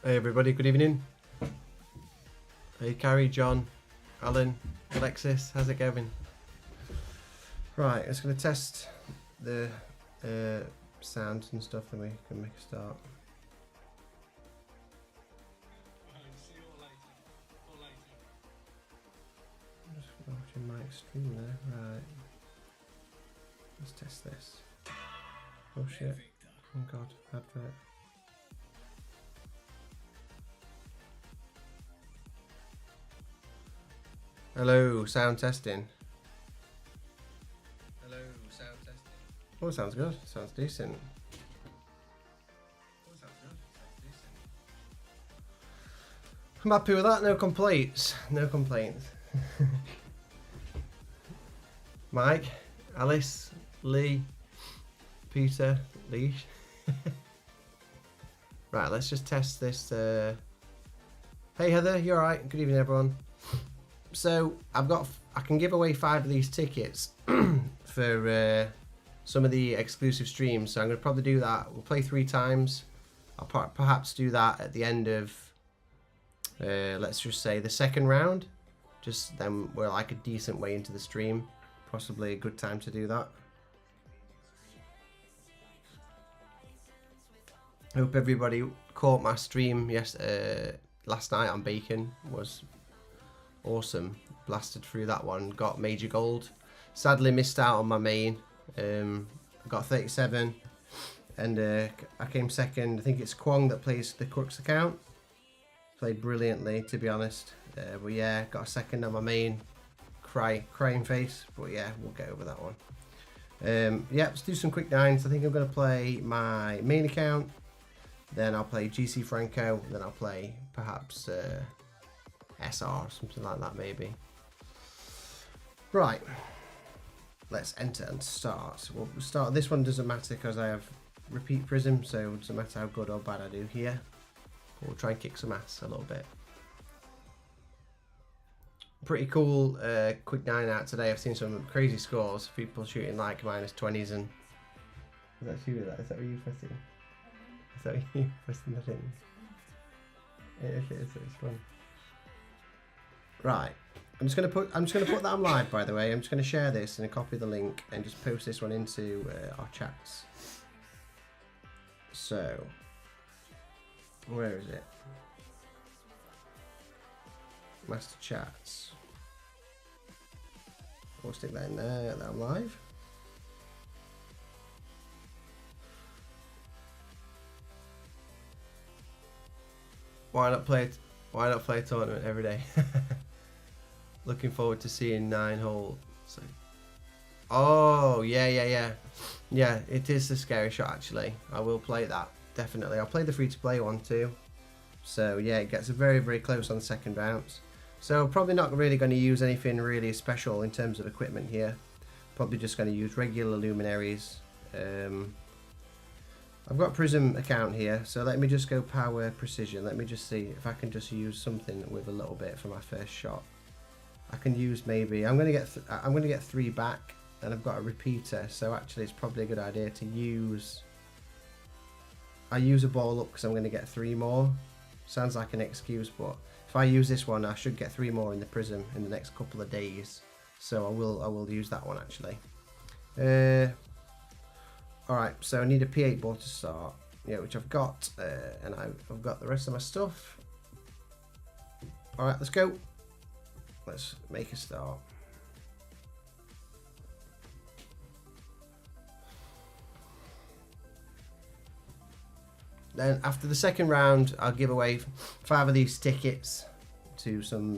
Hey everybody, good evening. Hey Carrie, John, Alan, Alexis, how's it going? Right, it's going to test the sounds and stuff, then we can make a start. I'm just watching my stream there, right. Let's test this. Oh shit, oh god, advert. Hello, sound testing. Hello, sound testing. Oh, sounds good. Sounds decent. Oh, sounds good. Sounds decent. I'm happy with that. No complaints. No complaints. Mike, Alice, Lee, Peter, Leash. Right, let's just test this. Hey Heather, you alright? Good evening, everyone. So I can give away 5 of these tickets for some of the exclusive streams. So I'm going to probably do that. We'll play 3 times. I'll perhaps do that at the end of, let's just say, the second round. Just then we're like a decent way into the stream. Possibly a good time to do that. I hope everybody caught my stream last night on Bacon. Was awesome. Blasted through that one. Got major gold. Sadly missed out on my main. I got 37 and I came second. I think it's Kwong that plays the Crux account. Played brilliantly, to be honest. But yeah, got a second on my main. Crying face. But yeah, we'll get over that one. Yeah, let's do some quick nines. I think I'm going to play my main account. Then I'll play GC Franco. Then I'll play perhaps SR or something like that maybe. Right. Let's enter and start. We'll start. This one doesn't matter because I have repeat prism, so it doesn't matter how good or bad I do here. We'll try and kick some ass a little bit. Pretty cool quick 9 out today. I've seen some crazy scores. People shooting like -20s and... Is that you? Is that what you pressing? Is that you pressing the thing? It's fun. Right. I'm just gonna put that on live, by the way. I'm just gonna share this and copy the link and just post this one into our chats. So, where is it? Master chats. We'll stick that in there. That I'm live. Why not play a tournament every day? Looking forward to seeing 9 hole. So. Oh yeah. Yeah, it is a scary shot actually. I will play that definitely. I'll play the free-to-play one too. So yeah, it gets very, very close on the second bounce. So probably not really going to use anything really special in terms of equipment here. Probably just going to use regular luminaries. I've got Prism account here, so let me just go power precision. Let me just see if I can just use something with a little bit for my first shot. I can use maybe I'm going to get 3 back, and I've got a repeater. So actually, it's probably a good idea to use. I use a ball up because I'm going to get 3 more. Sounds like an excuse, but if I use this one, I should get 3 more in the Prism in the next couple of days. So I will use that one actually. Alright, so I need a P8 ball to start, yeah, which I've got, and I've got the rest of my stuff. Alright, let's go. Let's make a start. Then after the second round, I'll give away 5 of these tickets to some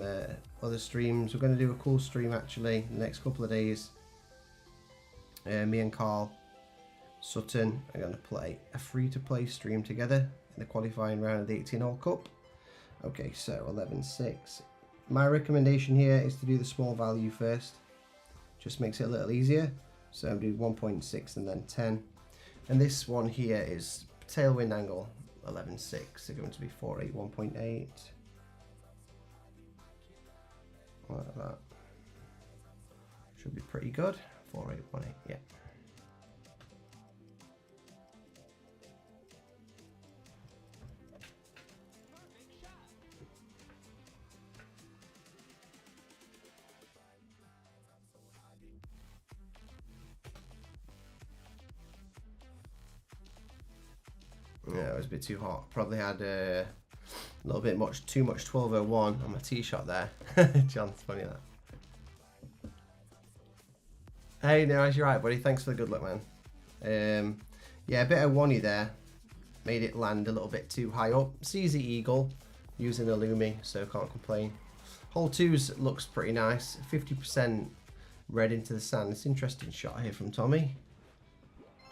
other streams. We're going to do a cool stream actually in the next couple of days. Me and Carl Sutton are going to play a free-to-play stream together in the qualifying round of the 18-hole cup. Okay, so 11.6. My recommendation here is to do the small value first. Just makes it a little easier. So I'm doing 1.6 and then 10. And this one here is tailwind angle 11.6. They're going to be 4.8, 1.8. Like that. Should be pretty good. 4.8, 1.8, yeah. Yeah, it was a bit too hot. Probably had a little bit too much 1201 on my tee shot there. John's funny that. Hey, no, you're right, buddy. Thanks for the good luck, man. Yeah, a bit of one there. Made it land a little bit too high up. CZ Eagle using the Lumi, so can't complain. Hole 2's looks pretty nice. 50% red into the sand. It's an interesting shot here from Tommy.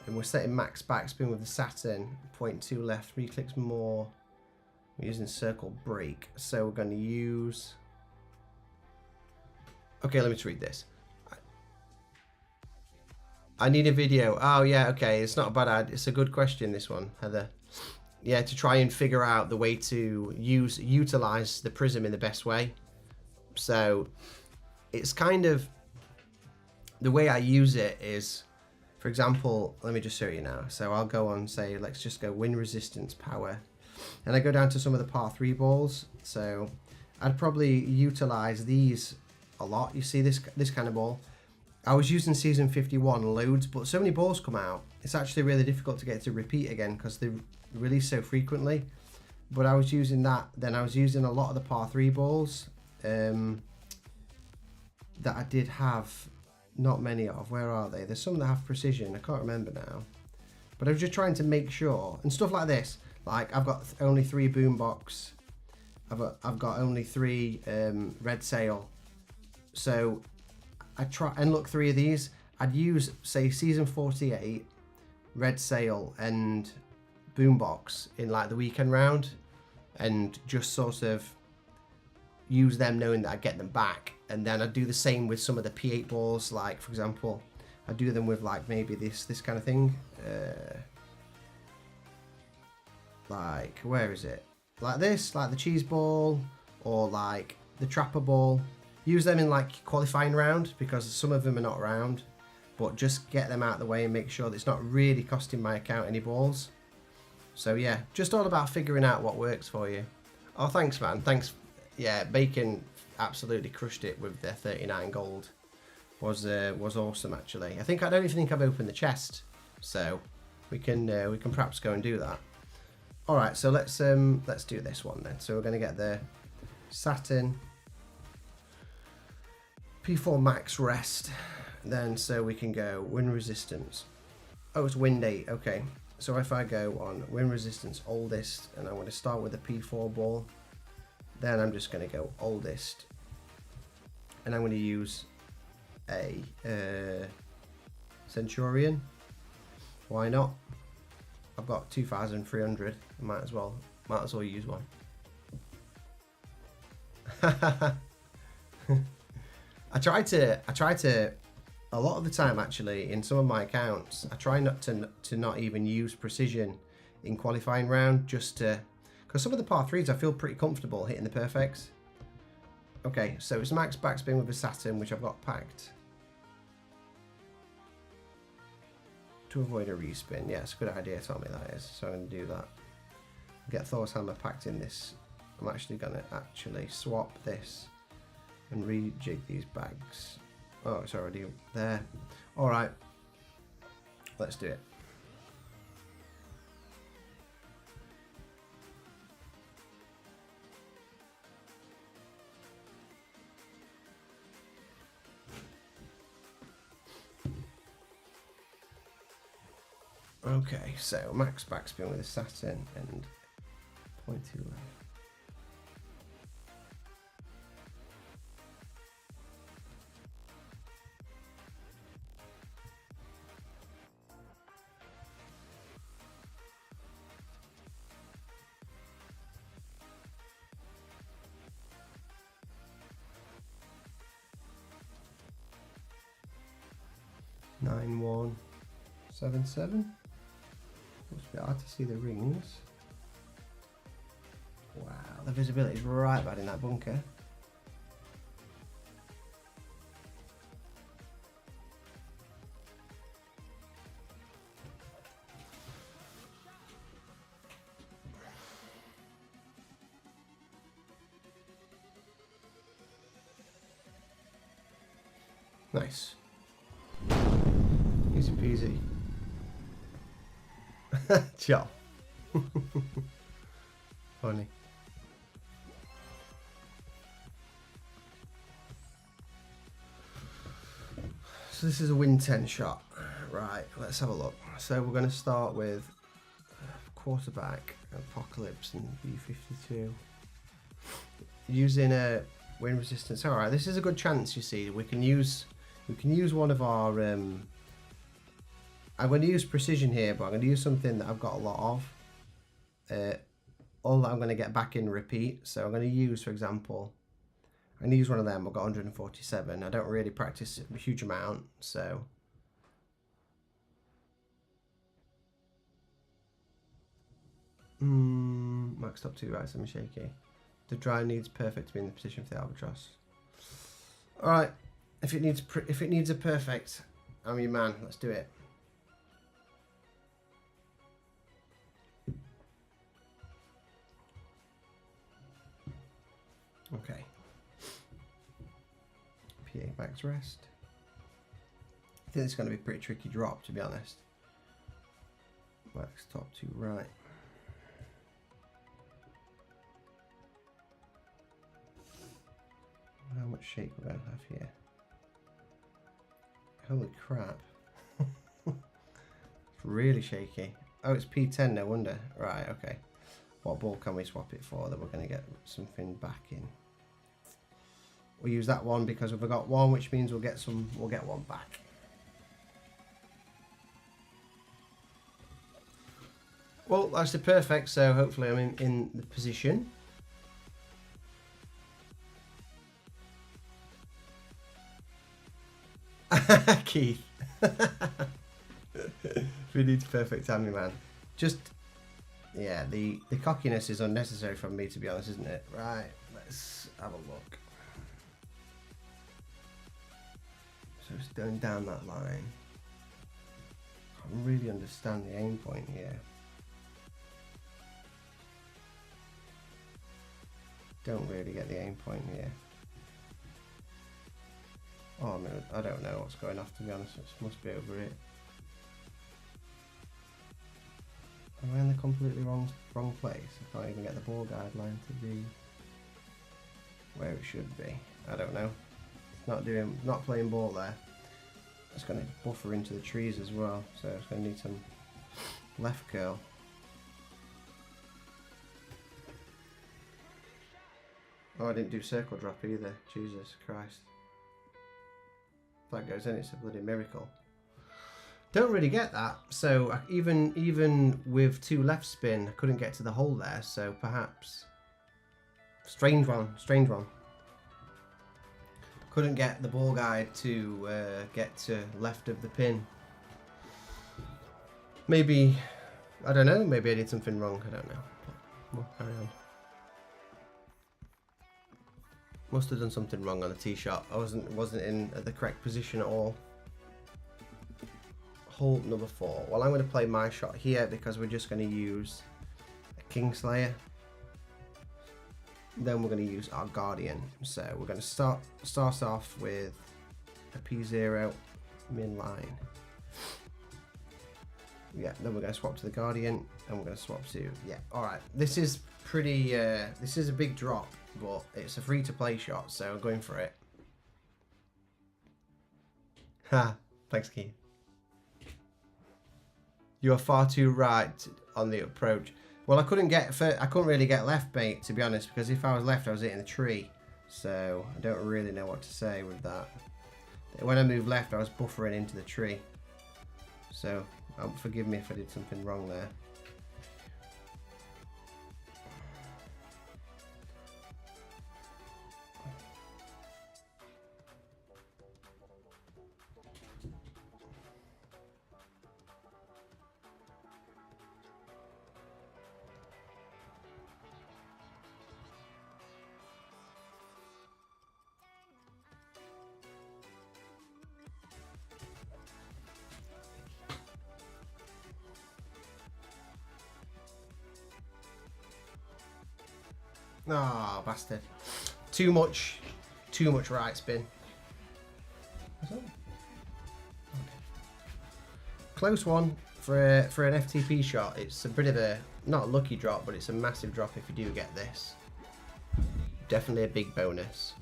And we're setting max backspin with the Saturn. 0.2 left, 3 clicks more. We're using circle break. So we're going to use... Okay, let me just read this. I need a video. Oh, yeah, okay. It's not a bad idea. It's a good question, this one, Heather. Yeah, to try and figure out the way to utilize the prism in the best way. So it's kind of... The way I use it is... For example, let me just show you now. So I'll go on, say, let's just go wind resistance power. And I go down to some of the par 3 balls. So I'd probably utilize these a lot. You see this kind of ball? I was using season 51 loads, but so many balls come out. It's actually really difficult to get to repeat again because they release so frequently. But I was using that. Then I was using a lot of the par 3 balls that I did have. Not many of. Where are they? There's some that have precision. I can't remember now. But I was just trying to make sure. And stuff like this. Like, I've got only 3 boombox. I've got only 3 red sail. So, I try and look 3 of these. I'd use, say, season 48, red sail and boombox in, like, the weekend round. And just sort of use them knowing that I get them back. And then I do the same with some of the P8 balls, like for example, I do them with like maybe this kind of thing. Like, where is it? Like this, like the cheese ball, or like the trapper ball. Use them in like qualifying round because some of them are not round, but just get them out of the way and make sure that it's not really costing my account any balls. So yeah, just all about figuring out what works for you. Oh, thanks, man. Thanks. Yeah, Bacon absolutely crushed it with their 39 gold. Was awesome actually. I don't even think I've opened the chest, so we can perhaps go and do that. All right, so let's do this one then. So we're going to get the Saturn P4 Max rest, then so we can go wind resistance. Oh, it's wind 8. Okay, so if I go on wind resistance oldest, and I'm going to start with a P4 ball. Then I'm just going to go oldest, and I'm going to use a Centurion. Why not? I've got 2,300. I might as well use one. I try to a lot of the time actually in some of my accounts. I try not to not even use precision in qualifying round, just to. Because some of the par 3s I feel pretty comfortable hitting the perfects. Okay, so it's max backspin with a Saturn, which I've got packed. To avoid a respin. Yeah, it's a good idea, Tommy, that is. So I'm going to do that. Get Thor's Hammer packed in this. I'm actually going to swap this and rejig these bags. Oh, it's already there. Alright, let's do it. Okay, so max backspin with a Saturn and 0.2 left. Nine one 7-7. It's a bit hard to see the rings. Wow, the visibility is right bad in that bunker. Nice. Easy peasy. Ciao. Funny. So this is a win 10 shot. Right, let's have a look. So we're going to start with quarterback, Apocalypse, and B52. Using a wind resistance. All right, this is a good chance. You see, we can use one of our. I'm going to use precision here, but I'm going to use something that I've got a lot of. All that I'm going to get back in repeat. So I'm going to use, for example, I'm going to use one of them. I've got 147. I don't really practice a huge amount, so. Max top 2 right, semi shaky. The dry needs perfect to be in the position for the albatross. All right, if it needs a perfect, I'm your man. Let's do it. Okay. PA max rest. I think it's going to be a pretty tricky drop, to be honest. Max top 2 right. How much shake we're going to have here? Holy crap. It's really shaky. Oh, it's P10, no wonder. Right, okay. What ball can we swap it for that we're going to get something back in? We'll use that one because we've got one, which means we'll get one back. Well, that's the perfect, so hopefully I'm in the position. Keith. We need perfect timing, man. Just, yeah, the cockiness is unnecessary from me, to be honest, isn't it? Right, let's have a look. So it's going down that line. I don't really understand the aim point here. Don't really get the aim point here. Oh man, I don't know what's going off, to be honest. It must be over it. Am I in the completely wrong place? I can't even get the ball guideline to be where it should be. I don't know. Not playing ball there. It's going to buffer into the trees as well, so it's going to need some left curl. Oh, I didn't do circle drop either. Jesus Christ. That goes in, it's a bloody miracle. Don't really get that. So even with 2 left spin, I couldn't get to the hole there. So perhaps strange one. Couldn't get the ball guide to get to left of the pin. Maybe, I don't know. Maybe I did something wrong. I don't know. We'll carry on. Must have done something wrong on the tee shot. I wasn't in the correct position at all. Hole number 4. Well, I'm going to play my shot here because we're just going to use a Kingslayer. Then we're going to use our Guardian. So we're going to start off with a P0 min line. Yeah, then we're going to swap to the Guardian and we're going to swap to, yeah, all right. This is pretty, this is a big drop, but it's a free to play shot, so I'm going for it. Ha, thanks Keith. You are far too right on the approach. Well, I couldn't really get left, mate, to be honest, because if I was left, I was hitting the tree. So I don't really know what to say with that. When I moved left, I was buffering into the tree. So forgive me if I did something wrong there. Ah, oh, bastard. Too much right spin. Close one. For an FTP shot, it's a bit of a, not a lucky drop, but it's a massive drop if you do get this. Definitely a big bonus.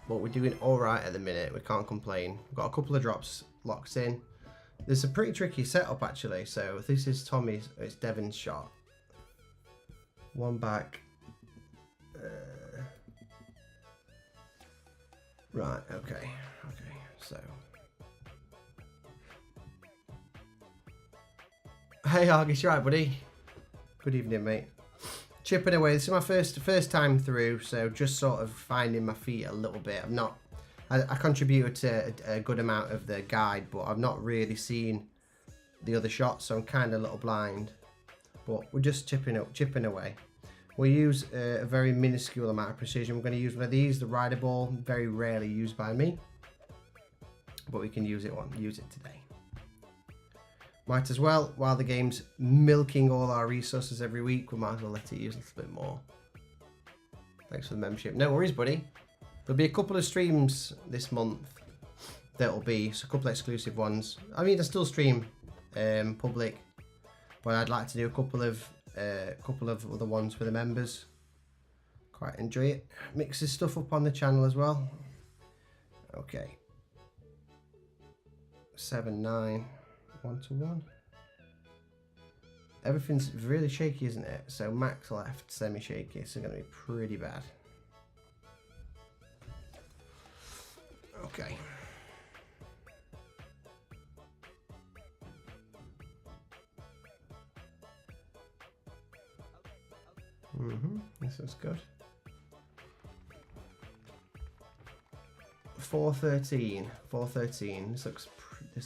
But we're doing alright at the minute, we can't complain. We've got a couple of drops locked in. There's a pretty tricky setup actually, so this is Tommy's, it's Devon's shot. One back. Right, okay, so. Hey Argus, you right, buddy? Good evening, mate. Chipping away. This is my first time through, so just sort of finding my feet a little bit. I contributed to a good amount of the guide, but I've not really seen the other shots, so I'm kind of a little blind. But we're just chipping away. We'll use a very minuscule amount of precision. We're going to use one of these, the rider ball, very rarely used by me, but we can use it today. Might as well, while the game's milking all our resources every week, we might as well let it use a little bit more. Thanks for the membership. No worries, buddy. There'll be a couple of streams this month that'll be, so a couple of exclusive ones. I mean, I still stream public, but I'd like to do a couple of other ones for the members. Quite enjoy it. Mixes stuff up on the channel as well. Okay. 7-9. 1-1. Everything's really shaky, isn't it? So max left, semi-shaky, so going to be pretty bad. Okay. This looks good. 413. 413. This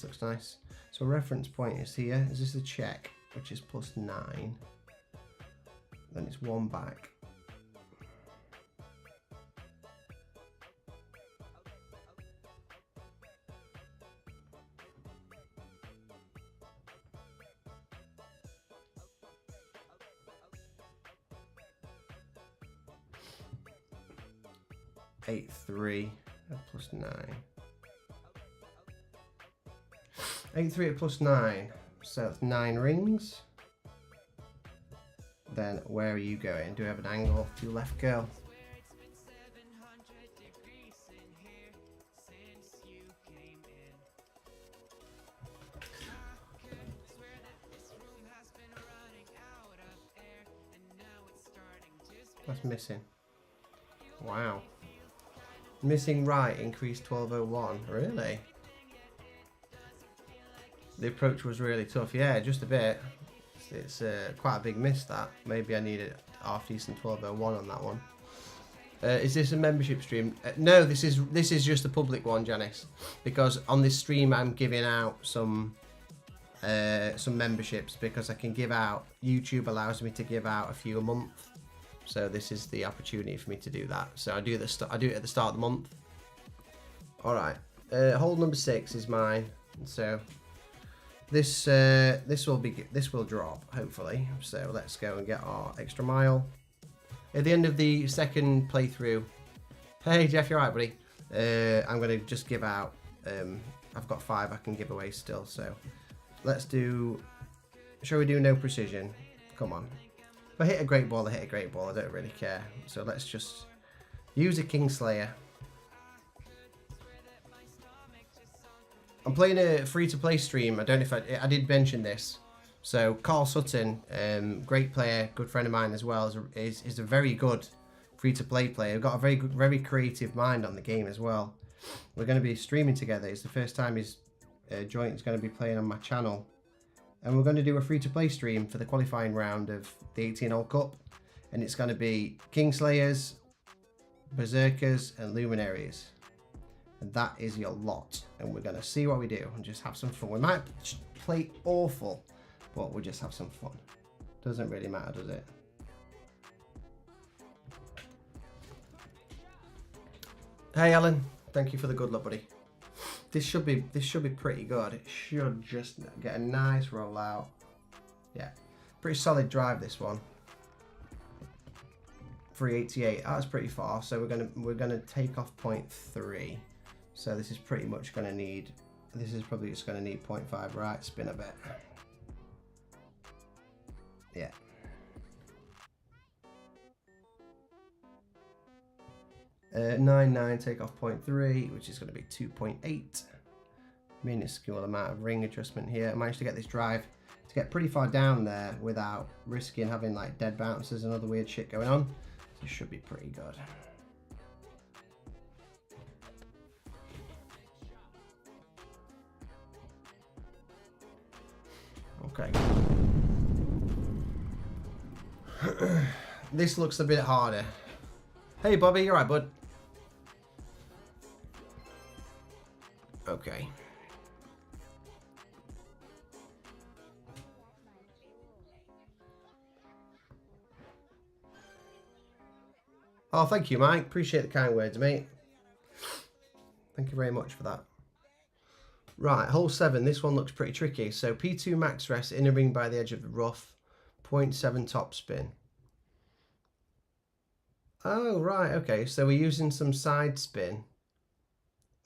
looks nice. So reference point is here. Is this a check, which is +9? Then it's one back. +8-3 at +9. 8-3 at +9, so that's 9 rings. Then where are you going? Do we have an angle? To your left, girl. That's missing. Wow. Missing right increased 1201. Really? The approach was really tough. Yeah, just a bit. It's quite a big miss that. Maybe I needed half decent 1201 on that one. Is this a membership stream? No, this is just a public one, Janice. Because on this stream I'm giving out some memberships because I can give out. YouTube allows me to give out a few a month. So this is the opportunity for me to do that. So I do it at the start of the month. All right. Hold number 6 is mine. So this will drop hopefully. So let's go and get our extra mile. At the end of the second playthrough. Hey Jeff, you're right, buddy. I'm gonna just give out. I've got 5 I can give away still. So let's do. Shall we do no precision? Come on. If I hit a great ball, I hit a great ball. I don't really care. So let's just use a Kingslayer. I'm playing a free-to-play stream. I don't know if I did mention this. So Carl Sutton, great player, good friend of mine as well, is a very good free-to-play player. We've got a very creative mind on the game as well. We're going to be streaming together. It's the first time his joint is going to be playing on my channel. And we're going to do a free-to-play stream for the qualifying round of the 18-hole cup. And it's going to be Kingslayers, Berserkers, and Luminaries. And that is your lot. And we're going to see what we do and just have some fun. We might play awful, but we'll just have some fun. Doesn't really matter, does it? Hey, Alan. Thank you for the good luck, buddy. This should be pretty good. It should just get a nice rollout. Yeah, pretty solid drive this one. 388. That's pretty far. So we're gonna take off 0.3. So this is pretty much gonna need This is probably just going to need 0.5 right, spin a bit. Yeah. Uh, 9 take off 0.3, which is going to be 2.8. Minuscule amount of ring adjustment here. I managed to get this drive to get pretty far down there without risking having like dead bounces and other weird shit going on. So it should be pretty good. Okay. This looks a bit harder. Hey Bobby, you alright, bud? Okay. Oh, thank you, Mike. Appreciate the kind words, mate. Thank you very much for that. Right, hole 7. This one looks pretty tricky. So P2 max rest, inner ring by the edge of the rough, 0.7 top spin. Oh, right, okay. So we're using some side spin.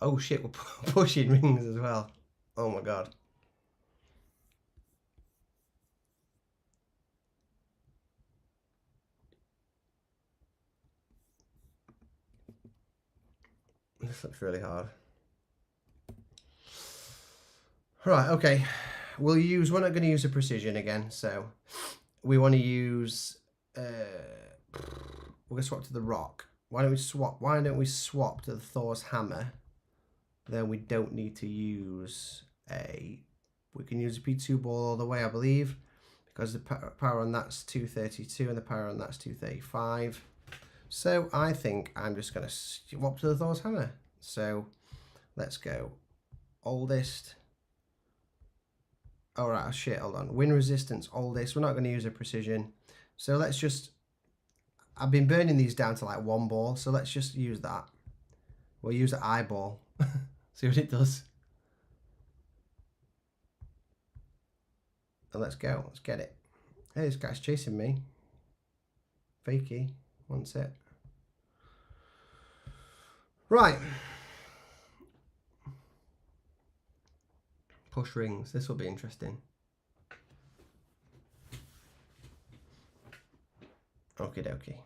Oh shit, we're pushing rings as well. Oh my god. This looks really hard. Right, okay. We're not going to use a precision again, so we want to use we're going to swap to the rock. Why don't we swap to the Thor's hammer? Then we don't need to use we can use a P2 ball all the way, I believe, because the power on that's 232 and the power on that's 235. So I think I'm just going to swap to the Thor's hammer. So let's go. Oldest. All right, shit, hold on. Wind resistance, oldest. We're not going to use a precision. So let's just, I've been burning these down to like 1 ball. So let's just use that. We'll use an eyeball. See what it does. And let's go. Let's get it. Hey, this guy's chasing me. Fakey. Wants it. Right. Push rings. This will be interesting. Okie dokie.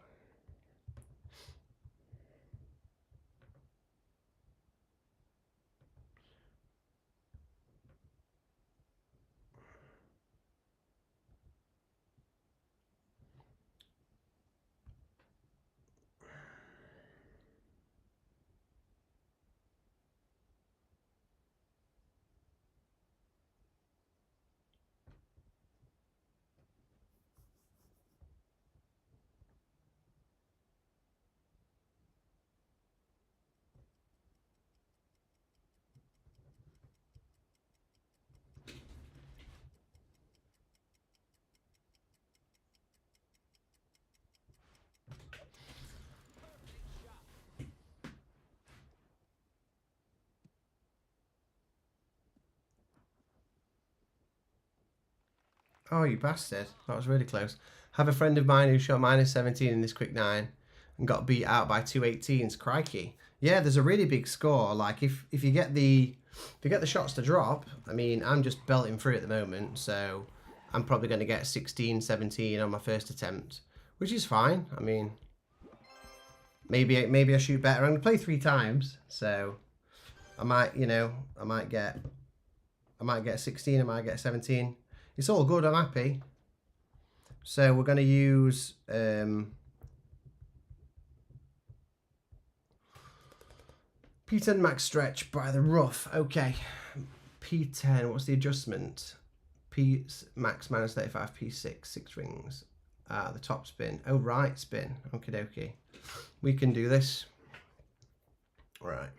Oh, you bastard. That was really close. Have a friend of mine who shot -17 in this quick 9 and got beat out by 218s. Crikey. Yeah, there's a really big score. Like if you get the shots to drop, I mean, I'm just belting through at the moment, so I'm probably going to get 16, 17 on my first attempt, which is fine. I mean, maybe I shoot better. I'm going to play 3 times, so I might, I might get 16, I might get 17. It's all good, I'm happy. So we're going to use P10 max stretch by the rough. Okay. P10, what's the adjustment? P max -35, P6, 6 rings. The top spin. Oh, right, spin. Okie dokie. We can do this. Right.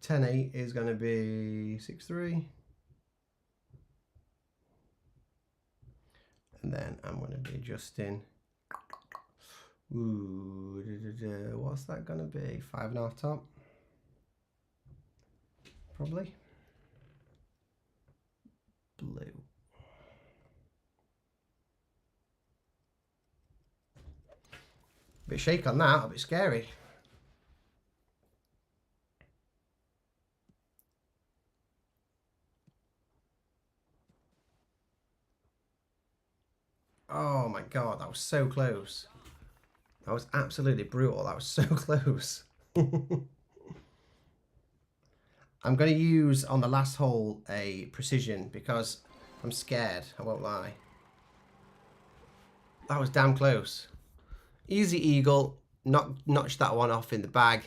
$10.8 is going to be 6-3. And then I'm going to be adjusting. Ooh, what's that going to be? 5.5 top? Probably. Blue. A bit shake on that, a bit scary. Oh my god, that was so close. That was absolutely brutal. That was so close. I'm going to use on the last hole a precision because I'm scared, I won't lie. That was damn close. Easy eagle, notch that one off in the bag.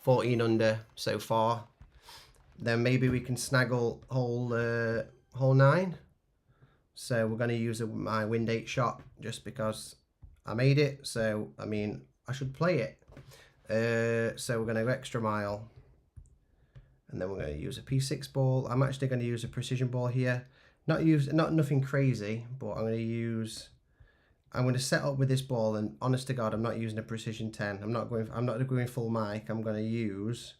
14 under so far. Then maybe we can snaggle hole 9. So we're going to use my wind 8 shot just because I made it. So, I mean, I should play it. So we're going to go extra mile. And then we're going to use a P6 ball. I'm actually going to use a precision ball here. Not nothing crazy, but I'm going to set up with this ball, and honest to God, I'm not using a precision 10. I'm not going full mic. I'm going to use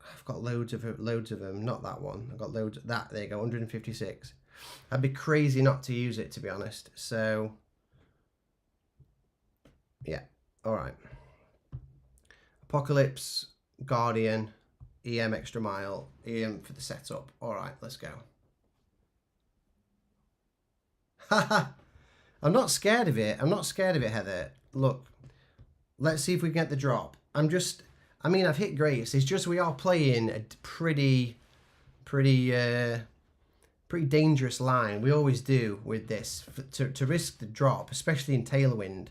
I've got loads of them. Not that one. I've got loads. There you go. 156. I'd be crazy not to use it, to be honest. So yeah. All right. Apocalypse, Guardian, EM extra mile, EM for the setup. All right, let's go. I'm not scared of it. I'm not scared of it, Heather. Look, let's see if we can get the drop. I mean, I've hit Grace. It's just we are playing a pretty dangerous line. We always do with this. To risk the drop, especially in tailwind,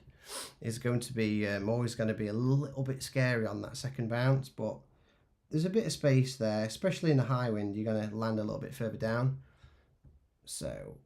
is going to be always going to be a little bit scary on that second bounce. But there's a bit of space there, especially in the high wind. You're going to land a little bit further down. So.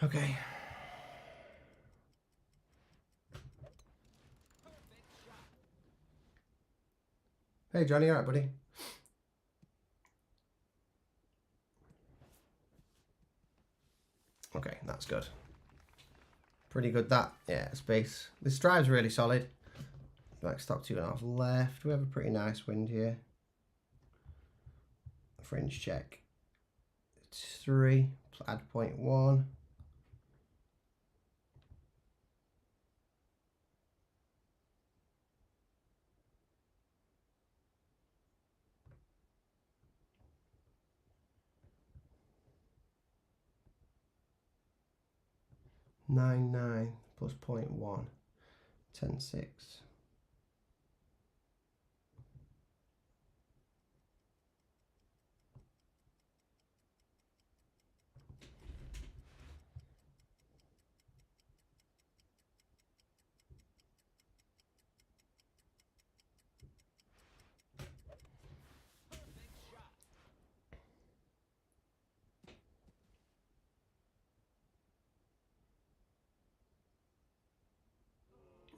Okay. Hey Johnny, all right, buddy? Okay, that's good. Pretty good that. Yeah, space. This drive's really solid. Like stop 2.5 left. We have a pretty nice wind here. Fringe check. 3. Add 0.1. (9.9) plus 0.1. 10.6.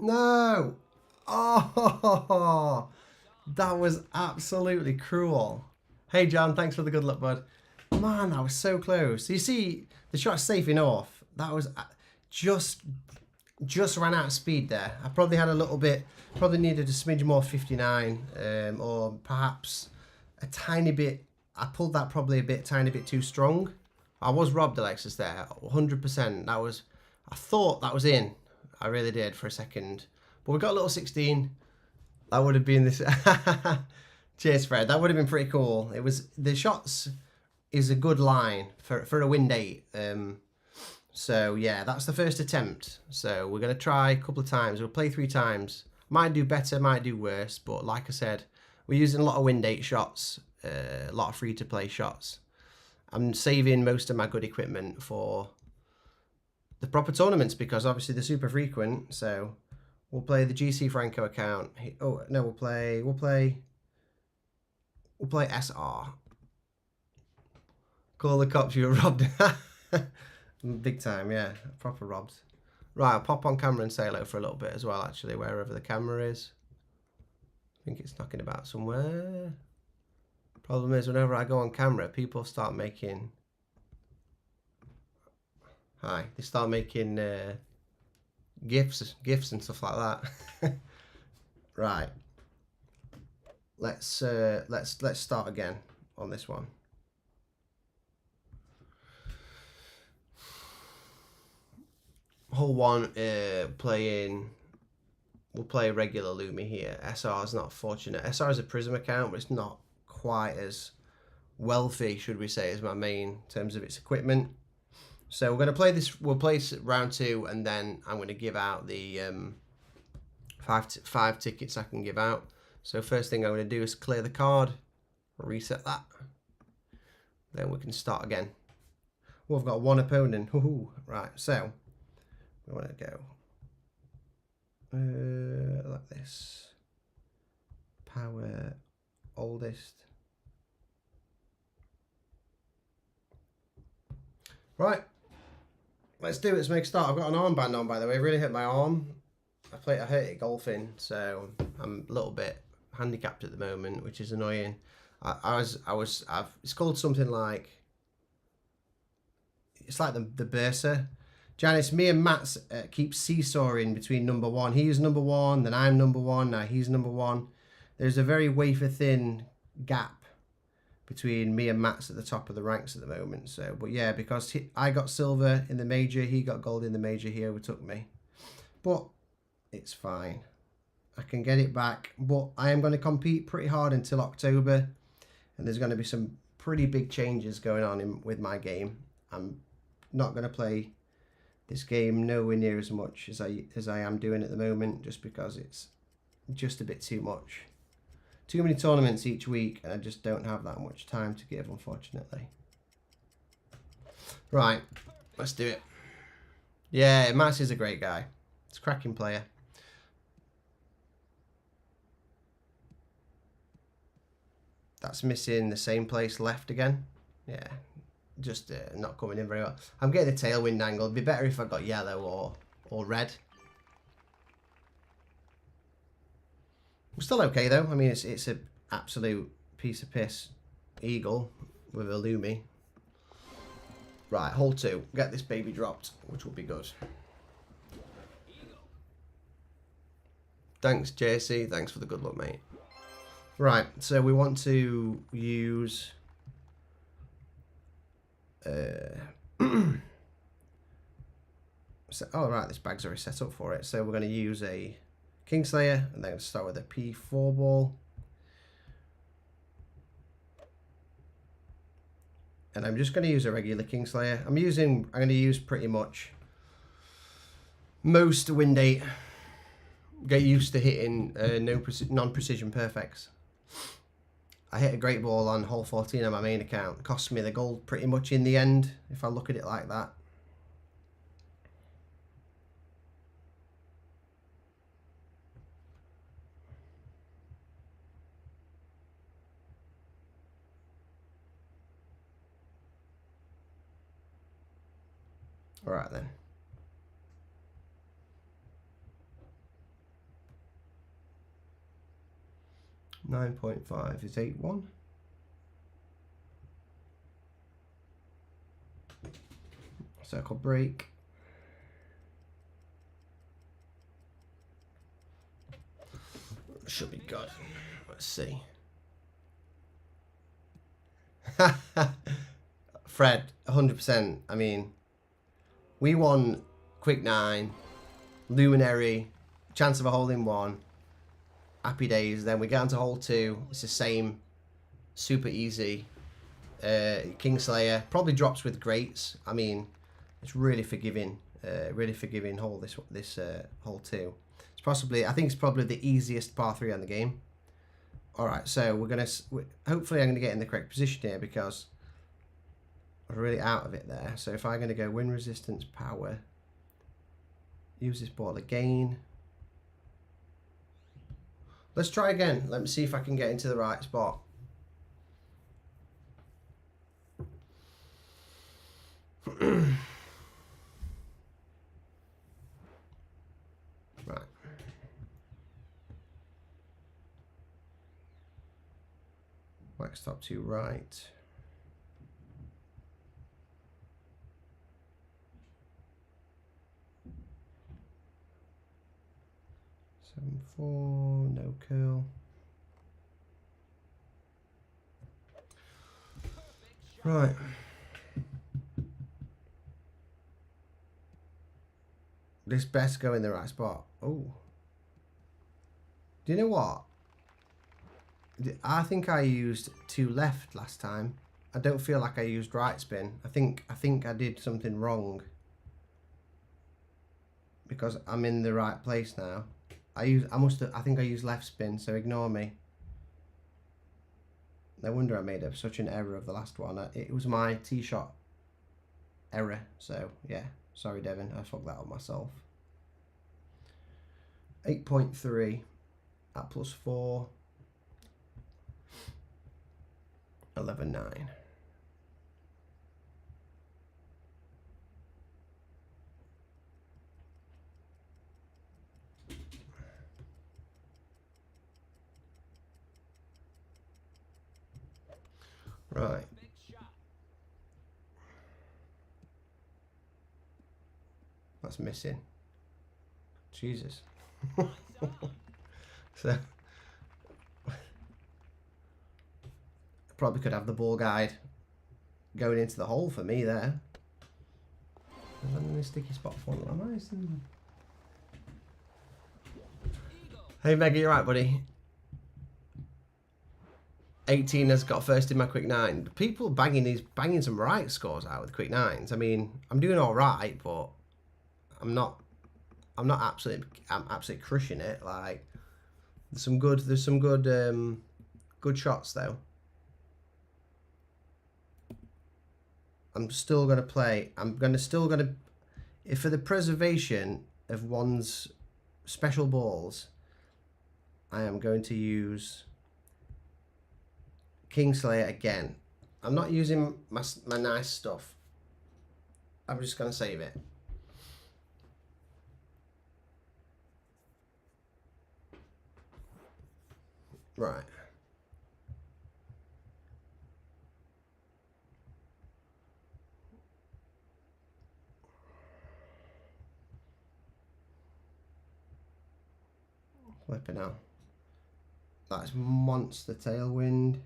No! Oh, that was absolutely cruel. Hey, John, thanks for the good luck, bud. Man, that was so close. You see, the shot's safe enough. That was just ran out of speed there. I probably had a little bit, probably needed a smidge more 59, or perhaps a tiny bit. I pulled that probably tiny bit too strong. I was robbed, Alexis, there, 100%. That was, I thought that was in. I really did for a second. But we got a little 16. That would have been this. Cheers, Fred. That would have been pretty cool. It was, the shots is a good line for a wind 8. So yeah, that's the first attempt. So we're going to try a couple of times. We'll play 3 times. Might do better, might do worse. But like I said, we're using a lot of wind 8 shots. A lot of free to play shots. I'm saving most of my good equipment for the proper tournaments because obviously they're super frequent. So we'll play the GC Franco account. Oh no, we'll play SR. Call the cops, you were robbed. Big time, yeah, proper robbed. Right, I'll pop on camera and say hello for a little bit as well, actually, wherever the camera is. I think it's knocking about somewhere. Problem is, whenever I go on camera, people start making... Hi. They start making gifs and stuff like that. Right. Let's start again on this one. Hole 1, we'll play regular Lumi here. SR is not fortunate. SR is a Prism account, but it's not quite as wealthy, should we say, as my main in terms of its equipment. So we're going to play this. We'll play round 2, and then I'm going to give out the five tickets I can give out. So first thing I'm going to do is clear the card, reset that. Then we can start again. Well, I've got one opponent. Right, so we want to go like this. Power, oldest. Right, let's do it. Let's make a start. I've got an armband on, by the way. It really hurt my arm. I hurt it golfing, so I'm a little bit handicapped at the moment, which is annoying. It's called something like, it's like the Bursa. Janice, me and Matt keep seesawing between number 1. He's number 1, then I'm number 1, now he's number 1. There's a very wafer thin gap between me and Matt's at the top of the ranks at the moment. So, but yeah, because I got silver in the major, he got gold in the major, he overtook me. But it's fine. I can get it back. But I am going to compete pretty hard until October. And there's going to be some pretty big changes going on with my game. I'm not going to play this game nowhere near as much as I am doing at the moment, just because it's just a bit too much. Too many tournaments each week, and I just don't have that much time to give, unfortunately. Right, let's do it. Yeah, Max is a great guy. He's a cracking player. That's missing the same place left again. Yeah, just not coming in very well. I'm getting a tailwind angle. It'd be better if I got yellow or red. We're still okay though. I mean, it's an absolute piece of piss eagle with a Lumi. Right, hole 2. Get this baby dropped, which will be good. Thanks, JC. Thanks for the good luck, mate. Right, so we want to use... oh, right, this bag's already set up for it. So we're going to use a Kingslayer, and then start with a P4 ball. And I'm just going to use a regular Kingslayer. I'm going to use pretty much most Wind 8. Get used to hitting non-precision perfects. I hit a great ball on hole 14 on my main account. It cost me the gold pretty much in the end, if I look at it like that. All right then. .5 is 8-1. Circle break. Should be good. Let's see. Fred, 100%. I mean, we won Quick 9, Luminary, chance of a hole in 1. Happy days. Then we get on to hole 2. It's the same, super easy. Kingslayer probably drops with greats. I mean, it's really forgiving hole. This hole 2. It's possibly, I think it's probably the easiest par 3 on the game. All right, so hopefully I'm gonna get in the correct position here because I'm really out of it there. So if I'm gonna go wind resistance, power, use this ball again. Let's try again. Let me see if I can get into the right spot. Right. Why Backstop to right. Seven, 4, no curl. Right. This best go in the right spot. Oh. Do you know what? I think I used 2 left last time. I don't feel like I used right spin. I think I did something wrong. Because I'm in the right place now. I think I used left spin, so ignore me. No wonder I made such an error of the last one. It was my tee shot error, so yeah. Sorry, Devin, I fucked that up myself. 8.3 at +4. 11.9. Right. That's missing. Jesus. So probably could have the ball guide going into the hole for me there. I'm in a sticky spot for one. Am I? Hey Mega, you right, buddy? 18 has got first in my quick 9. People banging some right scores out with quick 9s. I mean, I'm doing all right, but I'm absolutely crushing it. Like there's some good shots though. I'm still gonna play. If for the preservation of one's special balls, I am going to use Kingslayer again. I'm not using my nice stuff. I'm just gonna save it. Right. Flipping out. That's monster tailwind.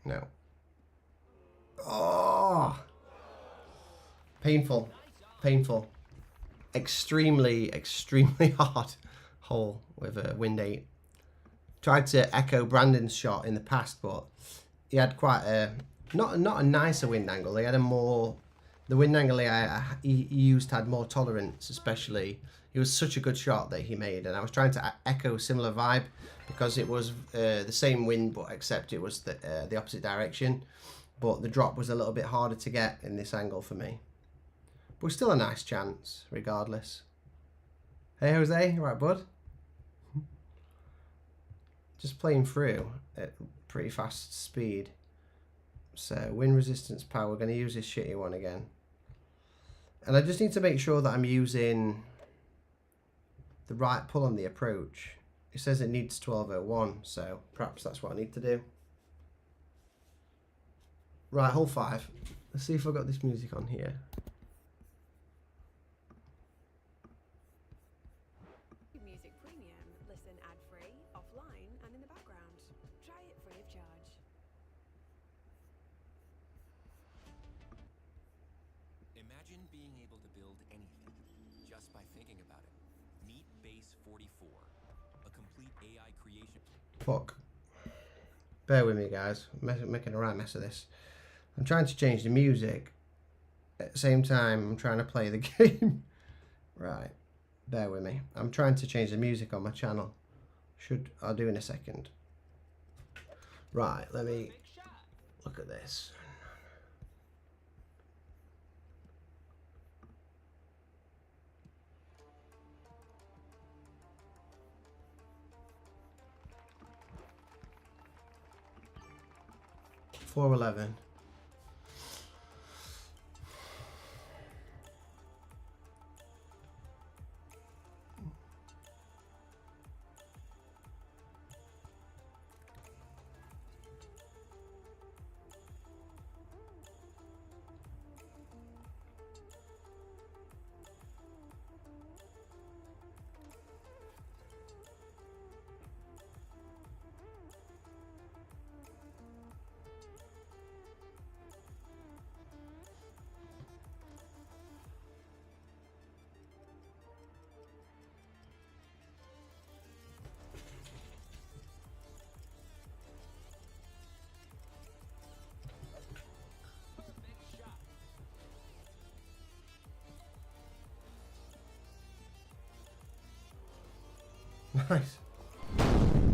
No. Oh, painful, painful, extremely hard hole with a wind 8. Tried to echo Brandon's shot in the past, but he had quite a not a nicer wind angle. He had the wind angle he used had more tolerance, especially. It was such a good shot that he made, and I was trying to echo similar vibe because it was the same wind, but except it was the opposite direction. But the drop was a little bit harder to get in this angle for me. But still a nice chance, regardless. Hey, Jose. Right, bud? Just playing through at pretty fast speed. So, wind resistance power. We're going to use this shitty one again. And I just need to make sure that I'm using the right pull on the approach. It says it needs 1201, so perhaps that's what I need to do. Right, hole 5. Let's see if I've got this music on here. Music Premium. Listen ad-free, offline, and in the background. Try it free of charge. Imagine being able to build anything just by thinking about it. Meet Base 44, a complete AI creation. Fuck. Bear with me, guys. I'm making a right mess of this. I'm trying to change the music. At the same time, I'm trying to play the game. Right. Bear with me. I'm trying to change the music on my channel. I'll do in a second. Right, let me look at this. $4.11. Nice.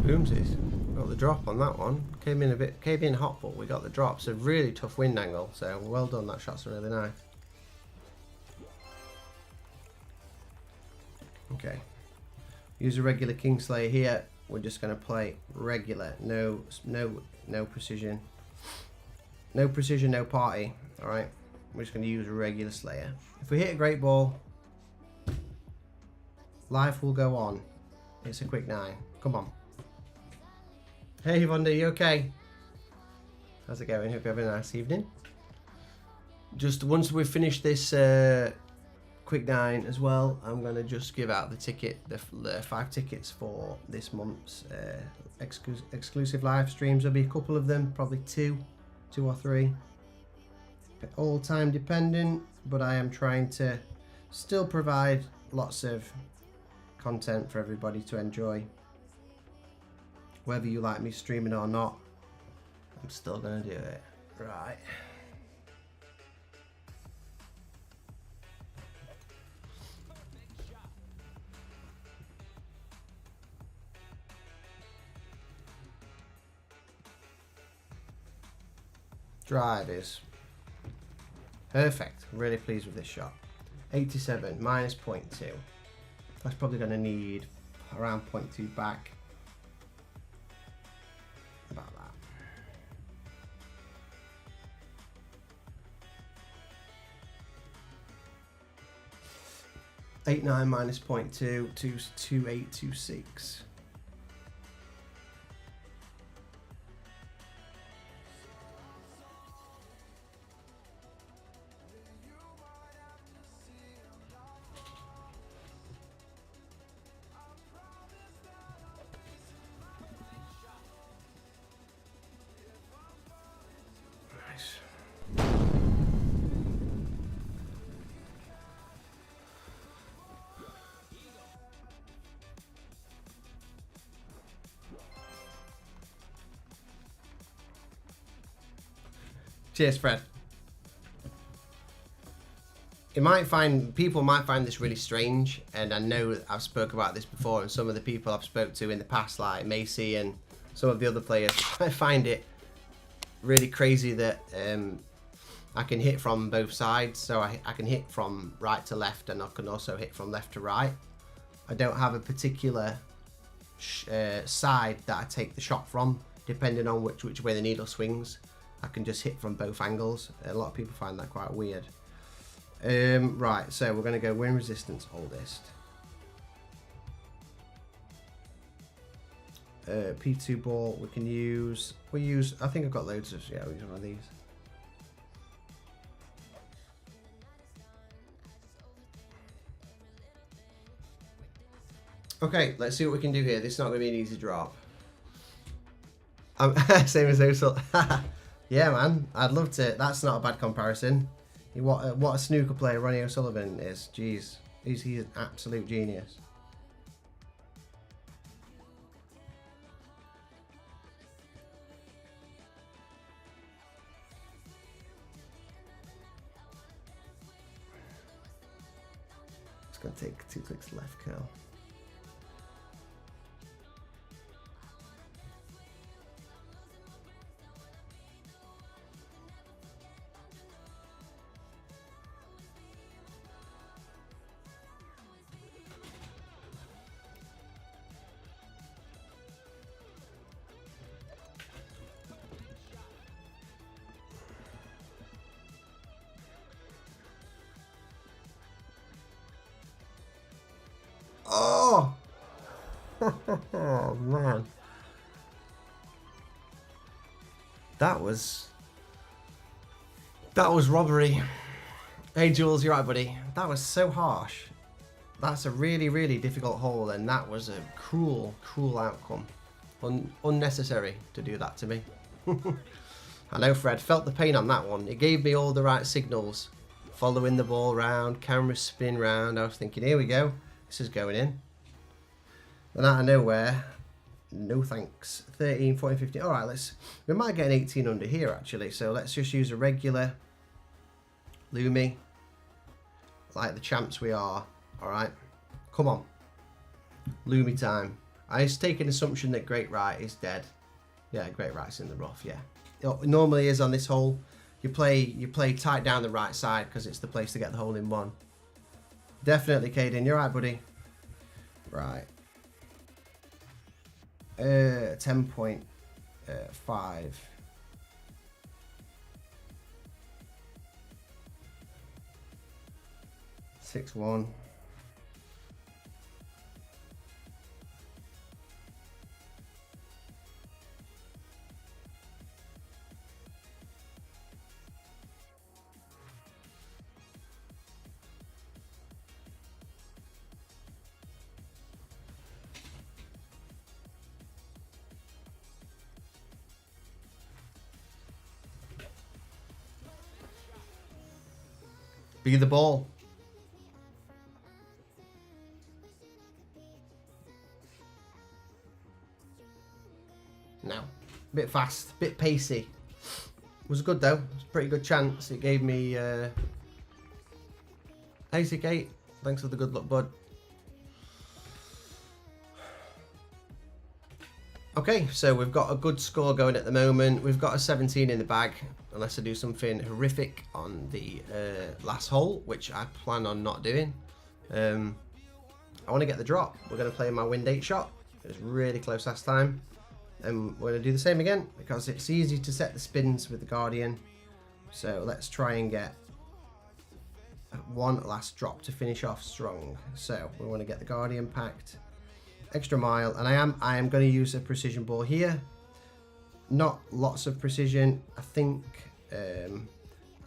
Boomsies. Got the drop on that one. Came in hot, but we got the drop. So really tough wind angle. So well done. That shot's really nice. Okay. Use a regular Kingslayer here. We're just going to play regular. No precision. No precision, no party. All right. We're just going to use a regular Slayer. If we hit a great ball, life will go on. It's a quick 9. Come on. Hey, Vonda, you okay? How's it going? Hope you have a nice evening. Just once we've finished this quick 9 as well, I'm going to just give out the ticket, the 5 tickets for this month's exclusive live streams. There'll be a couple of them, probably 2 or 3. All time dependent, but I am trying to still provide lots of content for everybody to enjoy. Whether you like me streaming or not, I'm still gonna do it. Right. Drive is perfect. Really pleased with this shot. 87 minus 0.2. That's probably going to need around 0.2 back. About that. 8.9 minus 0.2, 2.2826. Cheers, Fred. People might find this really strange, and I know I've spoke about this before, and some of the people I've spoke to in the past, like Macy and some of the other players, I find it really crazy that I can hit from both sides. So I can hit from right to left, and I can also hit from left to right. I don't have a particular side that I take the shot from, depending on which way the needle swings. I can just hit from both angles. A lot of people find that quite weird. Right, so we're going to go wind resistance oldest. P2 ball we can use. I think I've got loads of, yeah, we use one of these. Okay, let's see what we can do here. This is not going to be an easy drop. Same as Osil. Yeah, man, I'd love to. That's not a bad comparison. What a snooker player Ronnie O'Sullivan is. Jeez, he's an absolute genius. It's gonna take 2 clicks left curl. Oh, man. That was robbery. Hey, Jules, you right, buddy? That was so harsh. That's a really, really difficult hole, and that was a cruel, cruel outcome. Unnecessary to do that to me. I know, Fred. Felt the pain on that one. It gave me all the right signals. Following the ball round, camera spin round. I was thinking, here we go. This is going in. Then out of nowhere, no thanks. 13, 14, 15. All right, we might get an 18 under here, actually. So let's just use a regular Lumi. Like the champs we are. All right. Come on. Lumi time. I just take an assumption that Great Right is dead. Yeah, Great Right's in the rough, yeah. It normally is on this hole. You play tight down the right side because it's the place to get the hole in one. Definitely, Caden. You're right, buddy. Right. 10.5. 6-1. Be the ball. No. Bit fast, bit pacey. Was good though. It was a pretty good chance. It gave me ASIC 8. Thanks for the good luck, bud. Okay, so we've got a good score going at the moment. We've got a 17 in the bag, unless I do something horrific on the last hole, which I plan on not doing. I want to get the drop. We're going to play my wind 8 shot. It was really close last time. And we're going to do the same again, because it's easy to set the spins with the Guardian. So let's try and get one last drop to finish off strong. So we want to get the Guardian packed. Extra mile, and I am going to use a precision ball here. Not lots of precision. I think I'm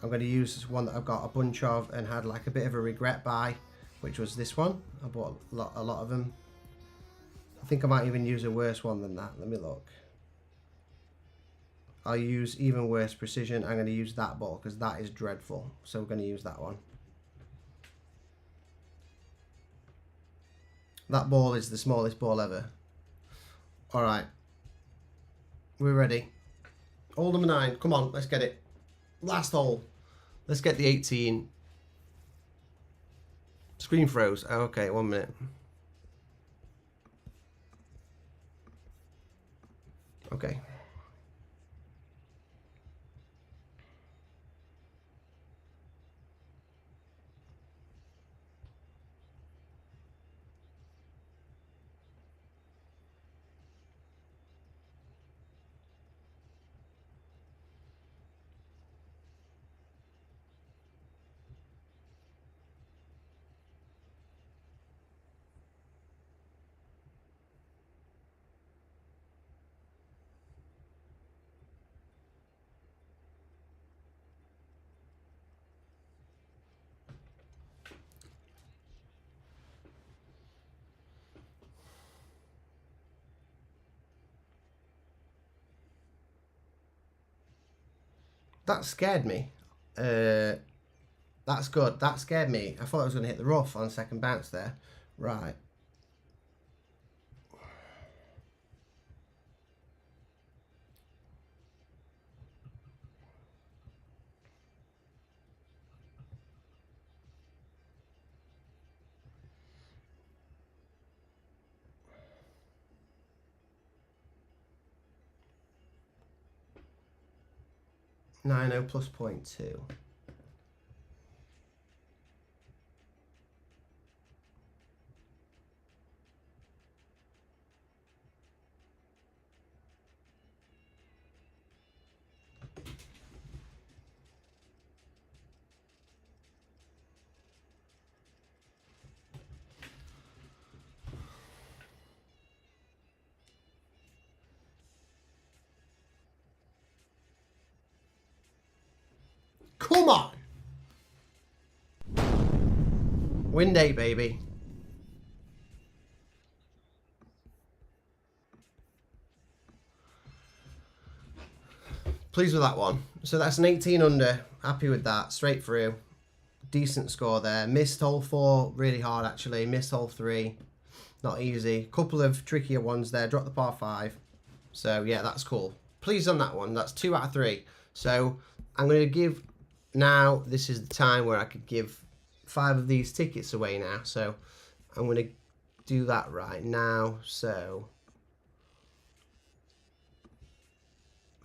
going to use one that I've got a bunch of and had like a bit of a regret buy, which was this one. I bought a lot of them. I think I might even use a worse one than that. Let me look. I'll use even worse precision. I'm going to use that ball because that is dreadful. So we're going to use that one. That ball is the smallest ball ever. Alright. We're ready. Hole number 9. Come on, let's get it. Last hole. Let's get the 18. Screen froze. Oh, okay, 1 minute. Okay. That scared me. That's good. That scared me. I thought I was going to hit the rough on second bounce there. Right. .90 plus 0.2. Come on! Win date, baby. Pleased with that one. So that's an 18 under. Happy with that. Straight through. Decent score there. Missed hole 4. Really hard, actually. Missed hole 3. Not easy. Couple of trickier ones there. Dropped the par 5. So, yeah, that's cool. Pleased on that one. That's 2 out of 3. So, I'm going to give... Now, this is the time where I could give 5 of these tickets away now. So, I'm going to do that right now. So...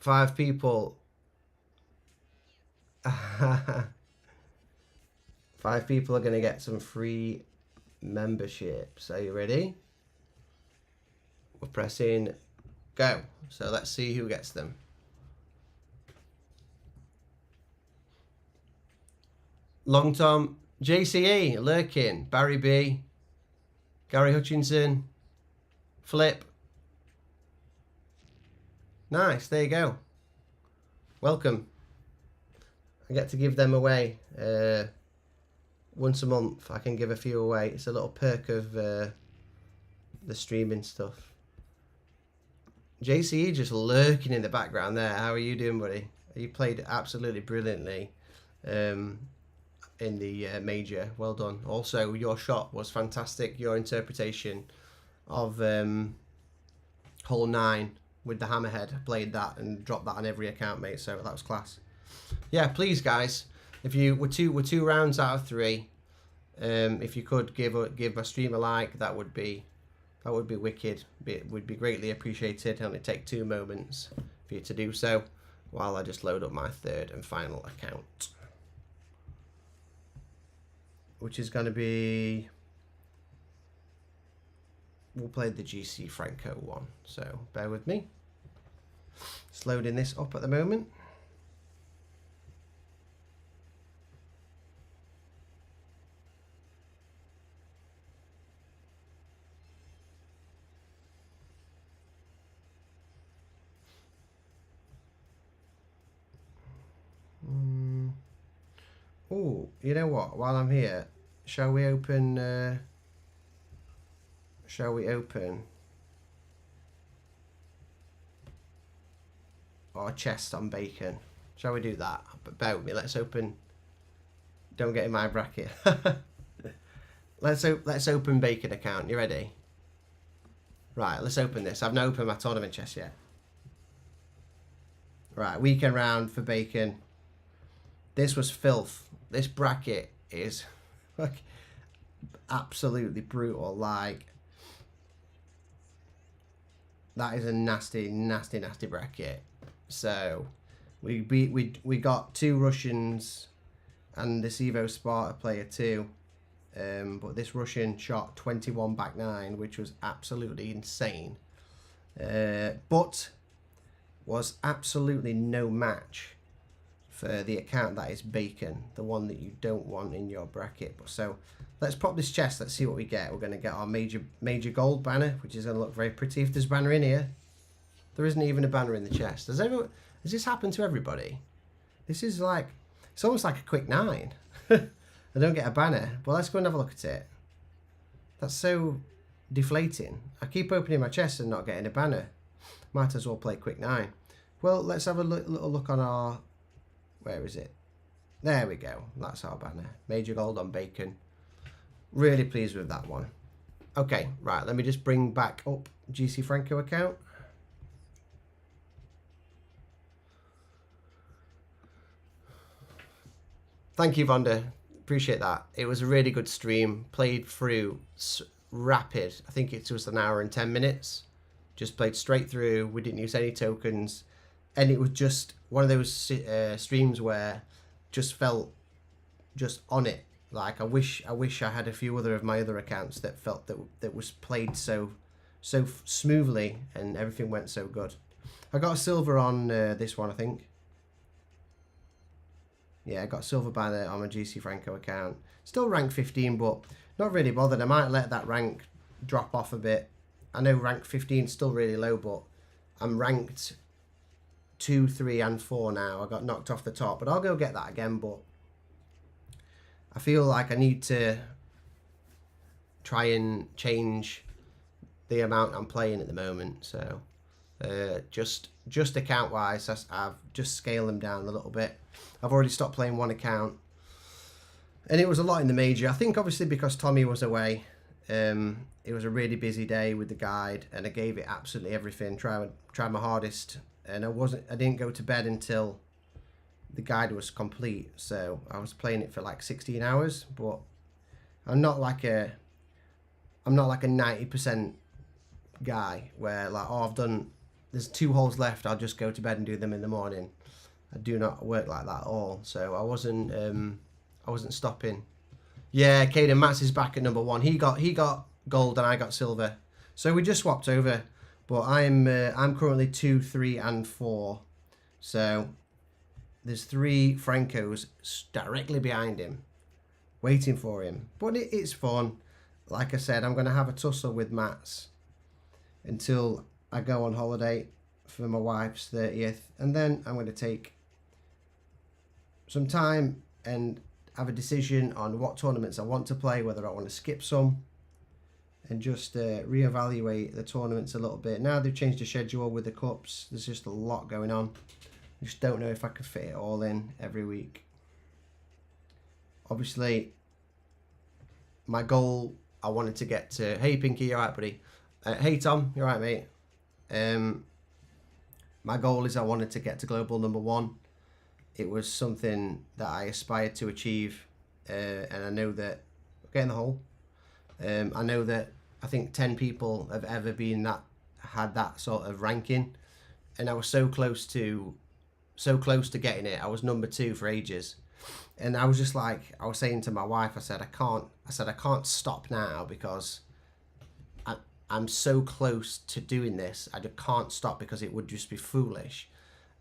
5 people. 5 people are going to get some free memberships. Are you ready? We're pressing go. So let's see who gets them. Long Tom, JCE, Lurkin, Barry B, Gary Hutchinson, Flip. Nice, there you go. Welcome. I get to give them away once a month. I can give a few away. It's a little perk of the streaming stuff. JCE just lurking in the background there. How are you doing, buddy? You played absolutely brilliantly in the major. Well done. Also, your shot was fantastic. Your interpretation of hole 9 with the hammerhead. I played that and dropped that on every account, mate. So that was class. Yeah, please, guys. If you were two rounds out of 3, if you could give my stream a like, that would be wicked. It would be greatly appreciated. It'll only take 2 moments for you to do so, while I just load up my 3rd and final account, which is going to be. We'll play the GC Franco one, so bear with me. Just loading this up at the moment. Oh, you know what? While I'm here, shall we open? Our chest on bacon? Shall we do that? But bear with me. Let's open. Don't get in my bracket. Let's open bacon account. You ready? Right. Let's open this. I've not opened my tournament chest yet. Right. Weekend round for bacon. This was filth. This bracket is like absolutely brutal. Like, that is a nasty, nasty, nasty bracket. So we got 2 Russians and this Evo Sparta player 2. But this Russian shot 21 back 9, which was absolutely insane. But was absolutely no match for the account that is bacon, the one that you don't want in your bracket. So let's pop this chest. Let's see what we get. We're going to get our major gold banner, which is going to look very pretty. If there's a banner in here, there isn't even a banner in the chest. Has this happened to everybody? This is like, it's almost like a quick 9. I don't get a banner. Well, let's go and have a look at it. That's so deflating. I keep opening my chest and not getting a banner. Might as well play quick 9. Well, let's have a little look on our... Where is it? There we go. That's our banner. Major gold on bacon. Really pleased with that one. Okay, right. Let me just bring back up GC Franco account. Thank you, Vonda. Appreciate that. It was a really good stream. Played through rapid. I think it was an hour and 10 minutes. Just played straight through. We didn't use any tokens. And it was just one of those streams where just felt just on it. Like, I wish I had a few of my other accounts that felt that was played so smoothly and everything went so good. I got a silver on this one, I think. Yeah, I got silver banner on my GC Franco account. Still rank 15, but not really bothered. I might let that rank drop off a bit. I know rank 15 is still really low, but I'm ranked 2, 3, and 4 now. I got knocked off the top, but I'll go get that again. But I feel like I need to try and change the amount I'm playing at the moment. So just account wise, I've just scaled them down a little bit. I've already stopped playing one account, and it was a lot in the major. I think obviously because Tommy was away, it was a really busy day with the guide, and I gave it absolutely everything. Tried my hardest, and I didn't go to bed until the guide was complete. So I was playing it for like 16 hours, but I'm not like a 90% guy where like, oh, there's 2 holes left, I'll just go to bed and do them in the morning. I do not work like that at all. So I wasn't stopping. Yeah, Caden Mats is back at number 1. He got gold and I got silver. So we just swapped over. But I'm currently 2, 3, and 4. So there's 3 Francos directly behind him, waiting for him. But it's fun. Like I said, I'm going to have a tussle with Mats until I go on holiday for my wife's 30th. And then I'm going to take some time and have a decision on what tournaments I want to play, whether I want to skip some, and just reevaluate the tournaments a little bit. Now they've changed the schedule with the cups. There's just a lot going on. I just don't know if I can fit it all in every week. Obviously, my goal, I wanted to get to... Hey, Pinky, you alright, buddy? Hey, Tom, you alright, mate? My goal is I wanted to get to global number 1. It was something that I aspired to achieve, and I know that... Get in the hole. I know that I think 10 people have ever had that sort of ranking, and I was so close to getting it. I was number 2 for ages, and I was just like, I was saying to my wife, I said I can't stop now because I'm so close to doing this. I just can't stop because it would just be foolish.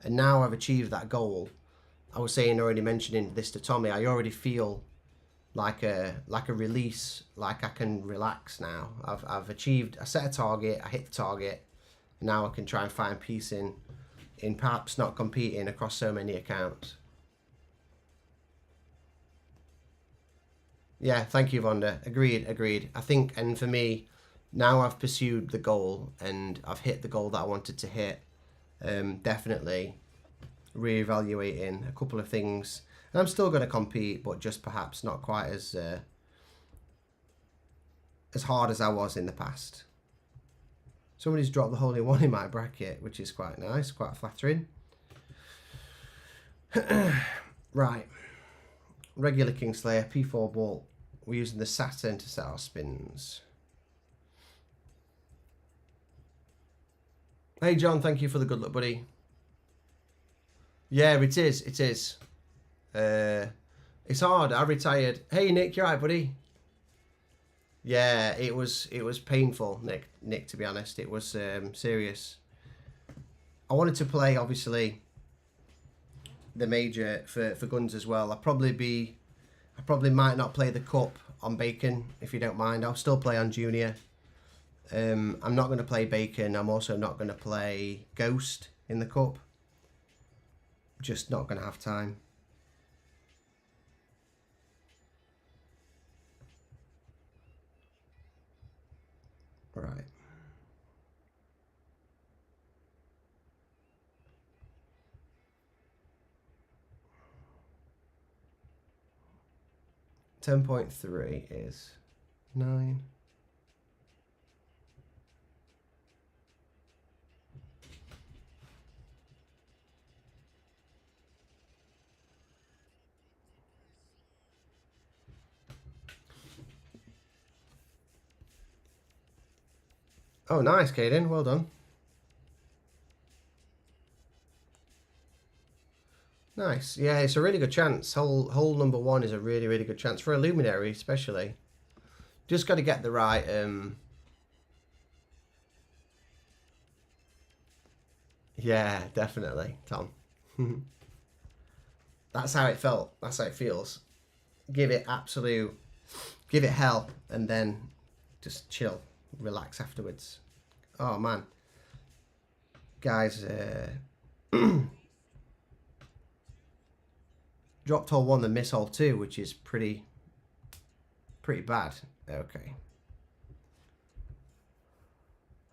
And now I've achieved that goal. I was already mentioning this to Tommy, I already feel like a release, like I can relax now. I've achieved, I set a target, I hit the target, and now I can try and find peace in perhaps not competing across so many accounts. Yeah, thank you, Vonda. Agreed. I think, and for me, now I've pursued the goal and I've hit the goal that I wanted to hit. Definitely reevaluating a couple of things. And I'm still going to compete, but just perhaps not quite as hard as I was in the past. Somebody's dropped the hole in one in my bracket, which is quite nice, quite flattering. Right. Regular Kingslayer, P4 ball. We're using the Saturn to set our spins. Hey, John, thank you for the good luck, buddy. Yeah, it is. It's hard. I retired. Hey, Nick, you alright, buddy? Yeah, it was painful, Nick, to be honest. It was serious. I wanted to play, obviously, the major for guns as well. I probably might not play the cup on Bacon, if you don't mind. I'll still play on Junior. I'm not going to play Bacon. I'm also not going to play Ghost in the cup. Just not going to have time. Right. $10.3 is 9. Oh, nice, Caden. Well done. Nice. Yeah, it's a really good chance. Hole number 1 is a really, really good chance for a Luminary, especially. Just got to get the right... Yeah, definitely, Tom. That's how it felt. That's how it feels. Give it hell, and then just chill. Relax afterwards. Oh man, guys, Dropped hole 1, then miss hole 2, which is pretty bad. Okay.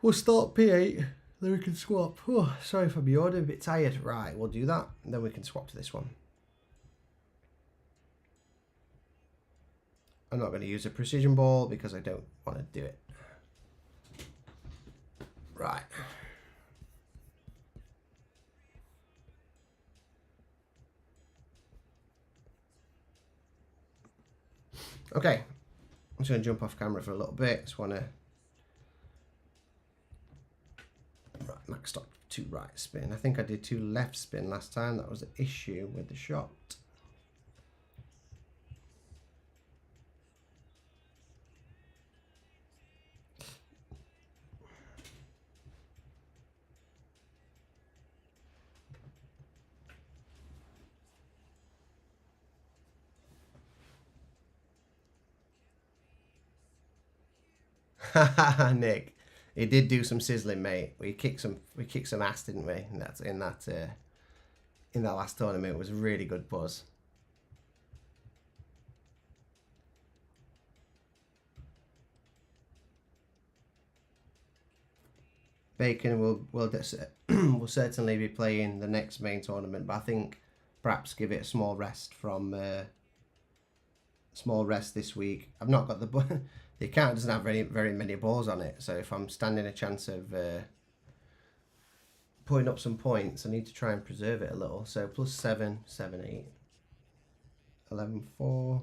We'll start P8, then we can swap. Oh, sorry if I'm yawning, a bit tired. Right, we'll do that, and then we can swap to this one. I'm not going to use a precision ball because I don't want to do it. Right. Okay. I'm just going to jump off camera for a little bit. Just want to... Right, max stop 2 right spin. I think I did 2 left spin last time. That was the issue with the shot. Nick, he did do some sizzling, mate. We kicked some ass, didn't we? And that's in that last tournament. It was a really good buzz. Bacon will certainly be playing the next main tournament, but I think perhaps give it a small rest from this week. I've not got the the account doesn't have very many balls on it, so if I'm standing a chance of putting up some points, I need to try and preserve it a little. So plus 7, 7, 8, 11, 4.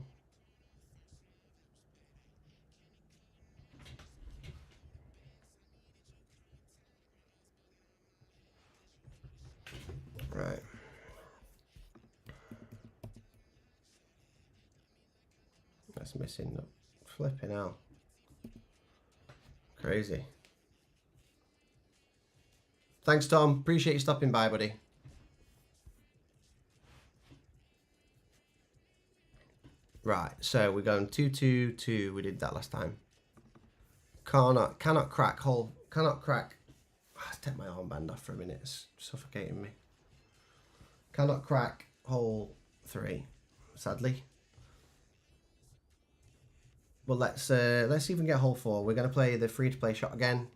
Right. That's missing the flipping out. Crazy. Thanks, Tom. Appreciate you stopping by, buddy. Right, so we're going 2-2-2. We did that last time. Cannot crack hole. Cannot crack. Let's take my armband off for a minute. It's suffocating me. Cannot crack hole 3, sadly. But let's even get hole 4. We're going to play the free-to-play shot again.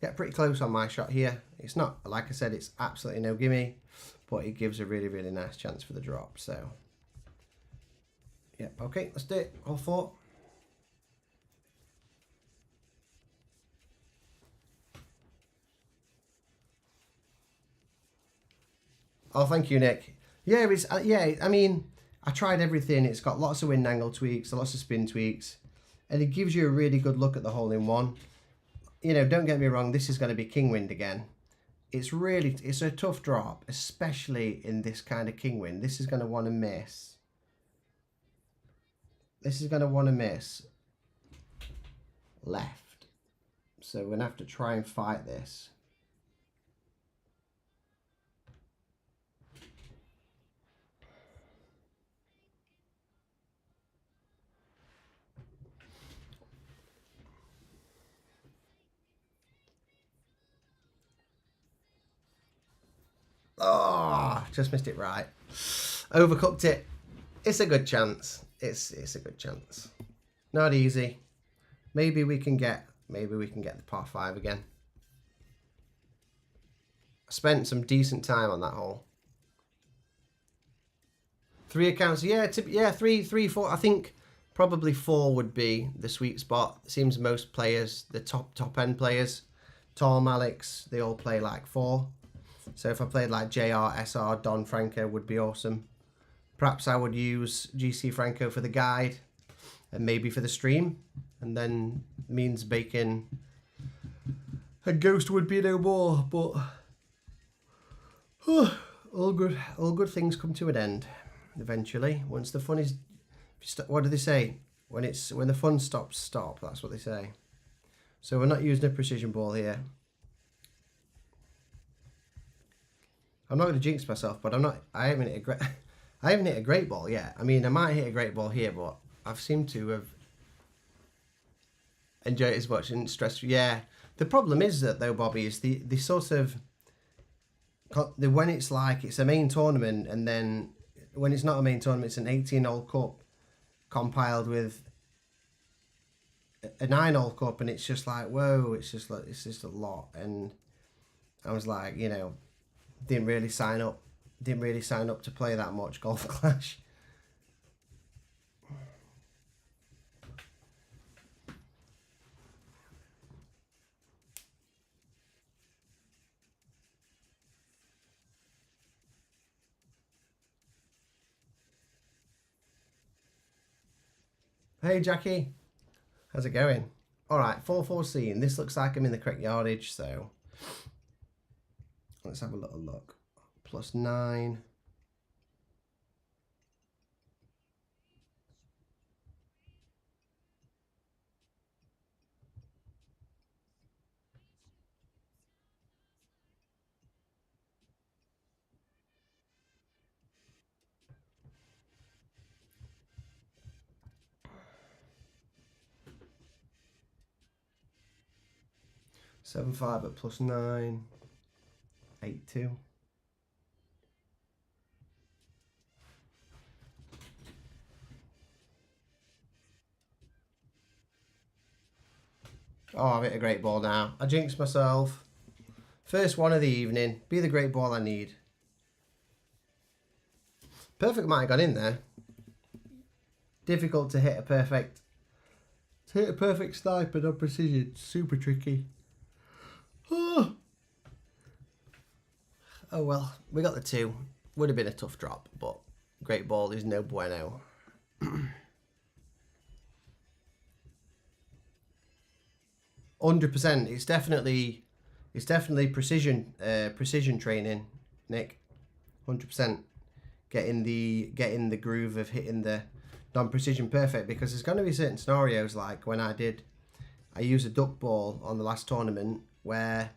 Get pretty close on my shot here. It's not, like I said, it's absolutely no gimme, but it gives a really, really nice chance for the drop. So, yep, okay, let's do it. Hole 4. Oh, thank you, Nick. Yeah, it's yeah. I mean, I tried everything. It's got lots of wind angle tweaks, lots of spin tweaks, and it gives you a really good look at the hole in one. You know, don't get me wrong. This is going to be king wind again. It's a tough drop, especially in this kind of king wind. This is going to want to miss. This is going to want to miss left. So we're going to have to try and fight this. Oh, just missed it right. Overcooked it. It's a good chance. It's a good chance. Not easy. Maybe we can get the par 5 again. I spent some decent time on that hole. 3 accounts. Yeah, 3, 4. I think probably 4 would be the sweet spot. It seems most players, the top end players, Tom, Alex, they all play like 4. So if I played like JR, SR, Don Franco would be awesome. Perhaps I would use GC Franco for the guide and maybe for the stream. And then means Bacon and Ghost would be no more. But all good things come to an end eventually. Once the fun is, what do they say? When the fun stops, stop. That's what they say. So we're not using a precision ball here. I'm not going to jinx myself, but I haven't hit a great ball yet. I mean, I might hit a great ball here, but I've seemed to have enjoyed it as much and stressed. Yeah, the problem is that though, Bobby, is the sort of when it's like it's a main tournament, and then when it's not a main tournament, it's an 18-hole cup compiled with a 9-hole cup, and it's just like, whoa, it's just a lot. And I was like, you know, didn't really sign up to play that much Golf Clash. Hey Jackie, how's it going? All right, 4-4 This looks like I'm in the correct yardage, so let's have a little look. +9. +7-5 at +9. 8-2. Oh, I've hit a great ball now. I jinxed myself. First one of the evening. Be the great ball I need. Perfect might have gone in there. Difficult to hit a perfect. To hit a perfect sniper on precision. Super tricky. Oh. Oh well, we got the 2. Would have been a tough drop, but great ball is no bueno. 100%. It's definitely precision training, Nick. 100%. Getting the groove of hitting the non-precision perfect, because there's going to be certain scenarios like when I used a duck ball on the last tournament where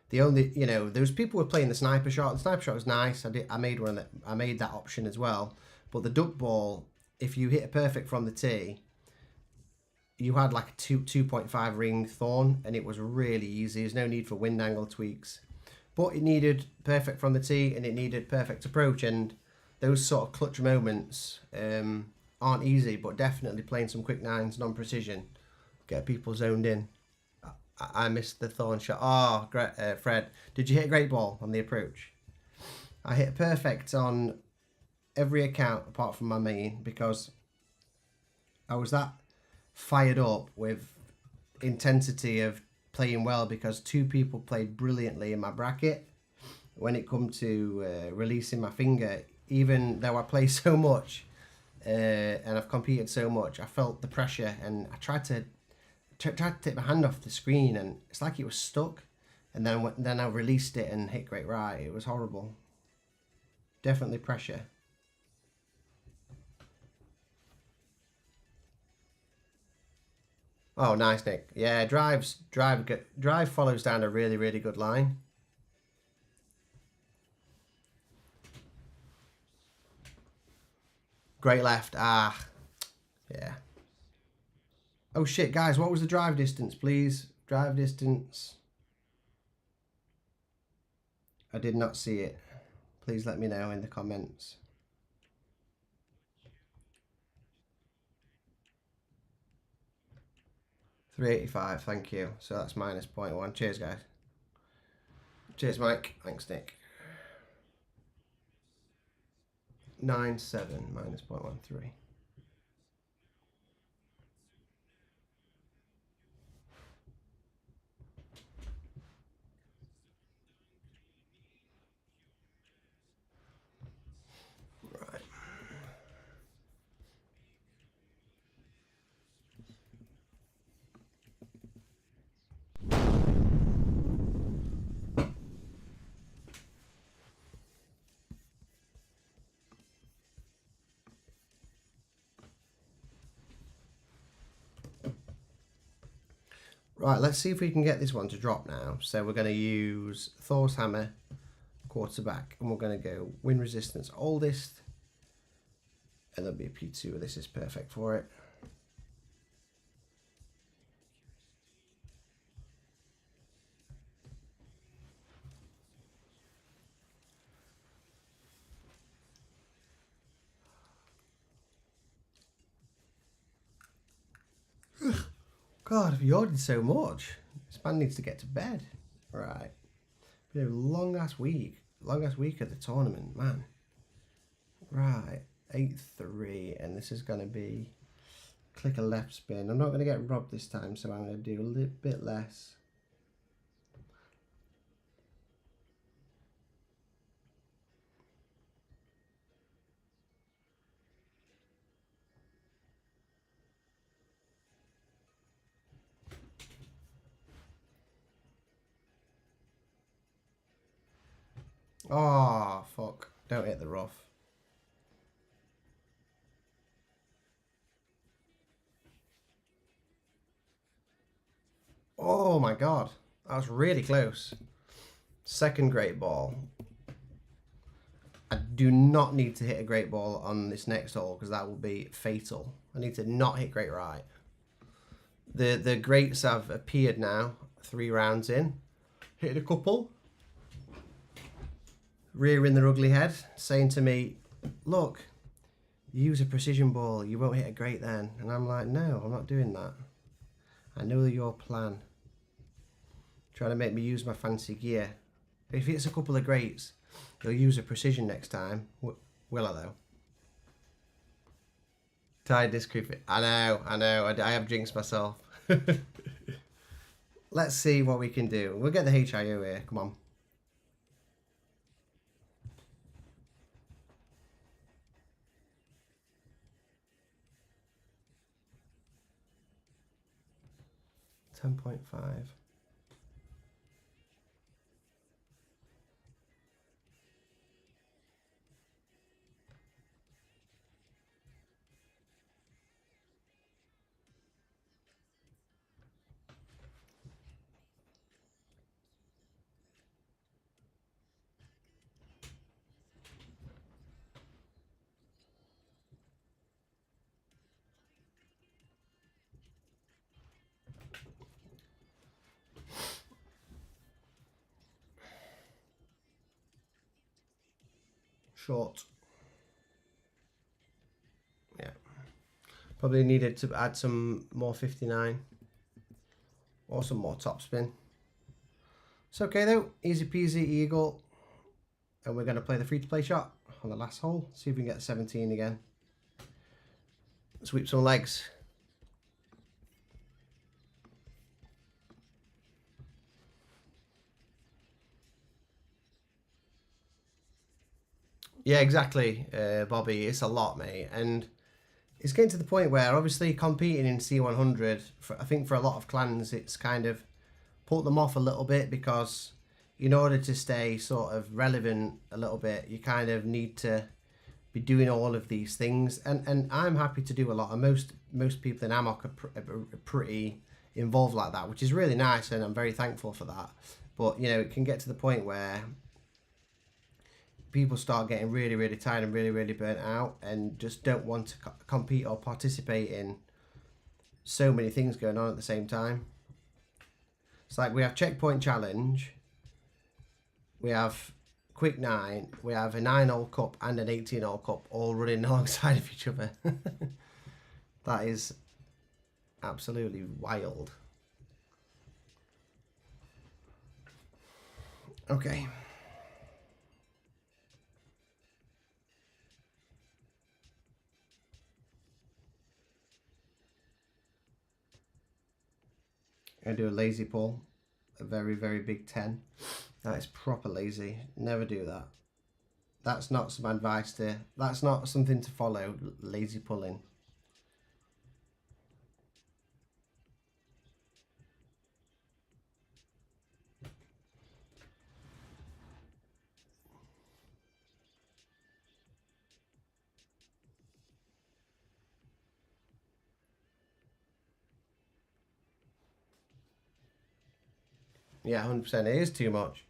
the only, you know, there was people who were playing the sniper shot. The sniper shot was nice. I made that option as well. But the duck ball, if you hit a perfect from the tee, you had like a 2.5 ring thorn, and it was really easy. There's no need for wind angle tweaks, but it needed perfect from the tee and it needed perfect approach, and those sort of clutch moments aren't easy, but definitely playing some quick 9s, non-precision, get people zoned in. I missed the thorn shot. Oh, great, Fred, did you hit a great ball on the approach? I hit perfect on every account apart from my main, because I was that fired up with intensity of playing well, because 2 people played brilliantly in my bracket. When it come to releasing my finger, even though I play so much and I've competed so much, I felt the pressure, and I tried to take my hand off the screen, and it's like it was stuck, and then I released it and hit great right. It was horrible. Definitely pressure. Oh, nice, Nick. Yeah, drive follows down a really, really good line. Great left. Ah, yeah. Oh shit, guys, what was the drive distance, please? Drive distance. I did not see it. Please let me know in the comments. .385, thank you. So that's minus 0.1. Cheers, guys. Cheers, Mike. Thanks, Nick. 9.7 minus 0.13. Right. Right, let's see if we can get this one to drop now. So we're going to use Thor's Hammer, quarterback, and we're going to go wind resistance oldest, and there'll be a P2. This is perfect for it. God, I've yawed so much. This man needs to get to bed. Right. Been a long ass week. Long ass week at the tournament, man. Right. 8-3, and this is going to be click a left spin. I'm not going to get robbed this time, so I'm going to do a little bit less. Oh, fuck. Don't hit the rough. Oh my god. That was really close. Second great ball. I do not need to hit a great ball on this next hole because that will be fatal. I need to not hit great right. The greats have appeared now. 3 rounds in. Hit a couple. Rearing their ugly head, saying to me, look, use a precision ball, you won't hit a great then. And I'm like, no, I'm not doing that. I know your plan. Trying to make me use my fancy gear. If it's a couple of greats, you'll use a precision next time. Will I though? Tied disc creep. I know, I have jinxed myself. Let's see what we can do. We'll get the HIO here, come on. $10.5. Short. Yeah. Probably needed to add some more 59. Or some more topspin. It's okay though. Easy peasy eagle. And we're going to play the free to play shot on the last hole. See if we can get 17 again. Sweep some legs. Yeah, exactly, Bobby. It's a lot, mate. And it's getting to the point where obviously competing in C100, I think for a lot of clans, it's kind of put them off a little bit because in order to stay sort of relevant a little bit, you kind of need to be doing all of these things. And I'm happy to do a lot. And most people in Amok are pretty involved like that, which is really nice. And I'm very thankful for that. But, you know, it can get to the point where people start getting really, really tired and really, really burnt out and just don't want to compete or participate in so many things going on at the same time. It's like we have Checkpoint Challenge, we have Quick 9, we have a 9-hole cup and an 18-hole cup all running alongside of each other. That is absolutely wild. Okay. I'm going to do a lazy pull, a very, very big 10. That is proper lazy. Never do that. That's not some advice to, that's not something to follow, lazy pulling. Yeah, 100%. It is too much.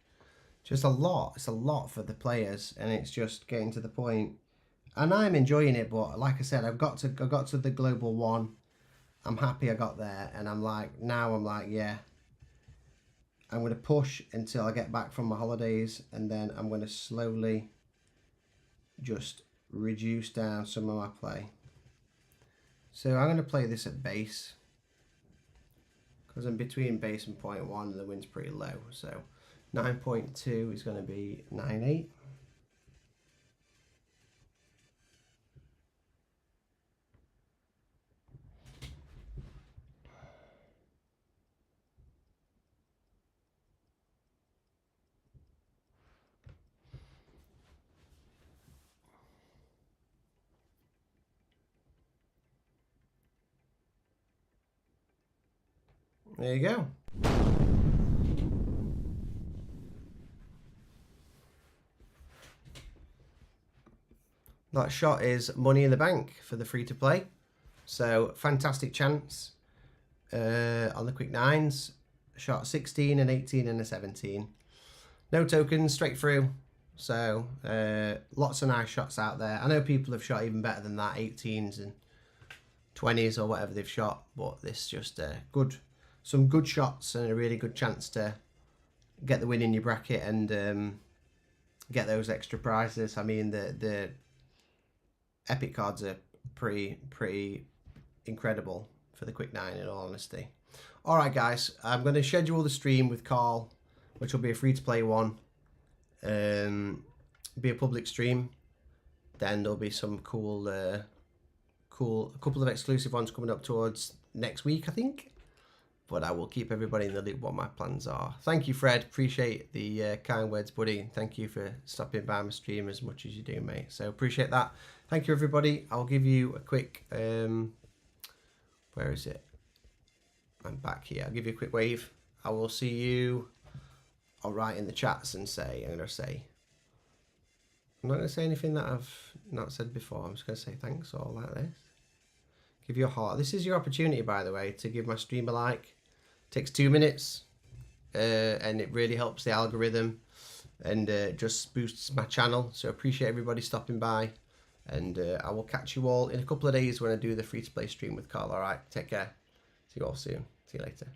Just a lot. It's a lot for the players, and it's just getting to the point. And I'm enjoying it, but like I said, I got to the global 1. I'm happy I got there, and I'm like, yeah, I'm going to push until I get back from my holidays, and then I'm going to slowly just reduce down some of my play. So I'm going to play this at base. because I'm between base and 0.1 and the wind's pretty low. So 9.2 is going to be 9.8. There you go. That shot is money in the bank for the free to play. So fantastic chance on the quick nines. Shot 16 and 18 and a 17. No tokens, straight through. So lots of nice shots out there. I know people have shot even better than that, 18s and 20s or whatever they've shot, but this just some good shots and a really good chance to get the win in your bracket and get those extra prizes. I mean, the epic cards are pretty incredible for the quick nine, in all honesty. All right, guys, I'm going to schedule the stream with Carl, which will be a free to play one. Be a public stream. Then there'll be some cool a couple of exclusive ones coming up towards next week, I think. But I will keep everybody in the loop what my plans are. Thank you, Fred. Appreciate the kind words, buddy. Thank you for stopping by my stream as much as you do, mate. So appreciate that. Thank you, everybody. I'll give you a quick... where is it? I'm back here. I'll give you a quick wave. I will see you. I'll write in the chats and say... I'm not going to say anything that I've not said before. I'm just going to say thanks all like this. Give you a heart. This is your opportunity, by the way, to give my stream a like. Takes 2 minutes, and it really helps the algorithm and just boosts my channel. So appreciate everybody stopping by, and I will catch you all in a couple of days when I do the free to play stream with Carl. All right, take care. See you all soon. See you later.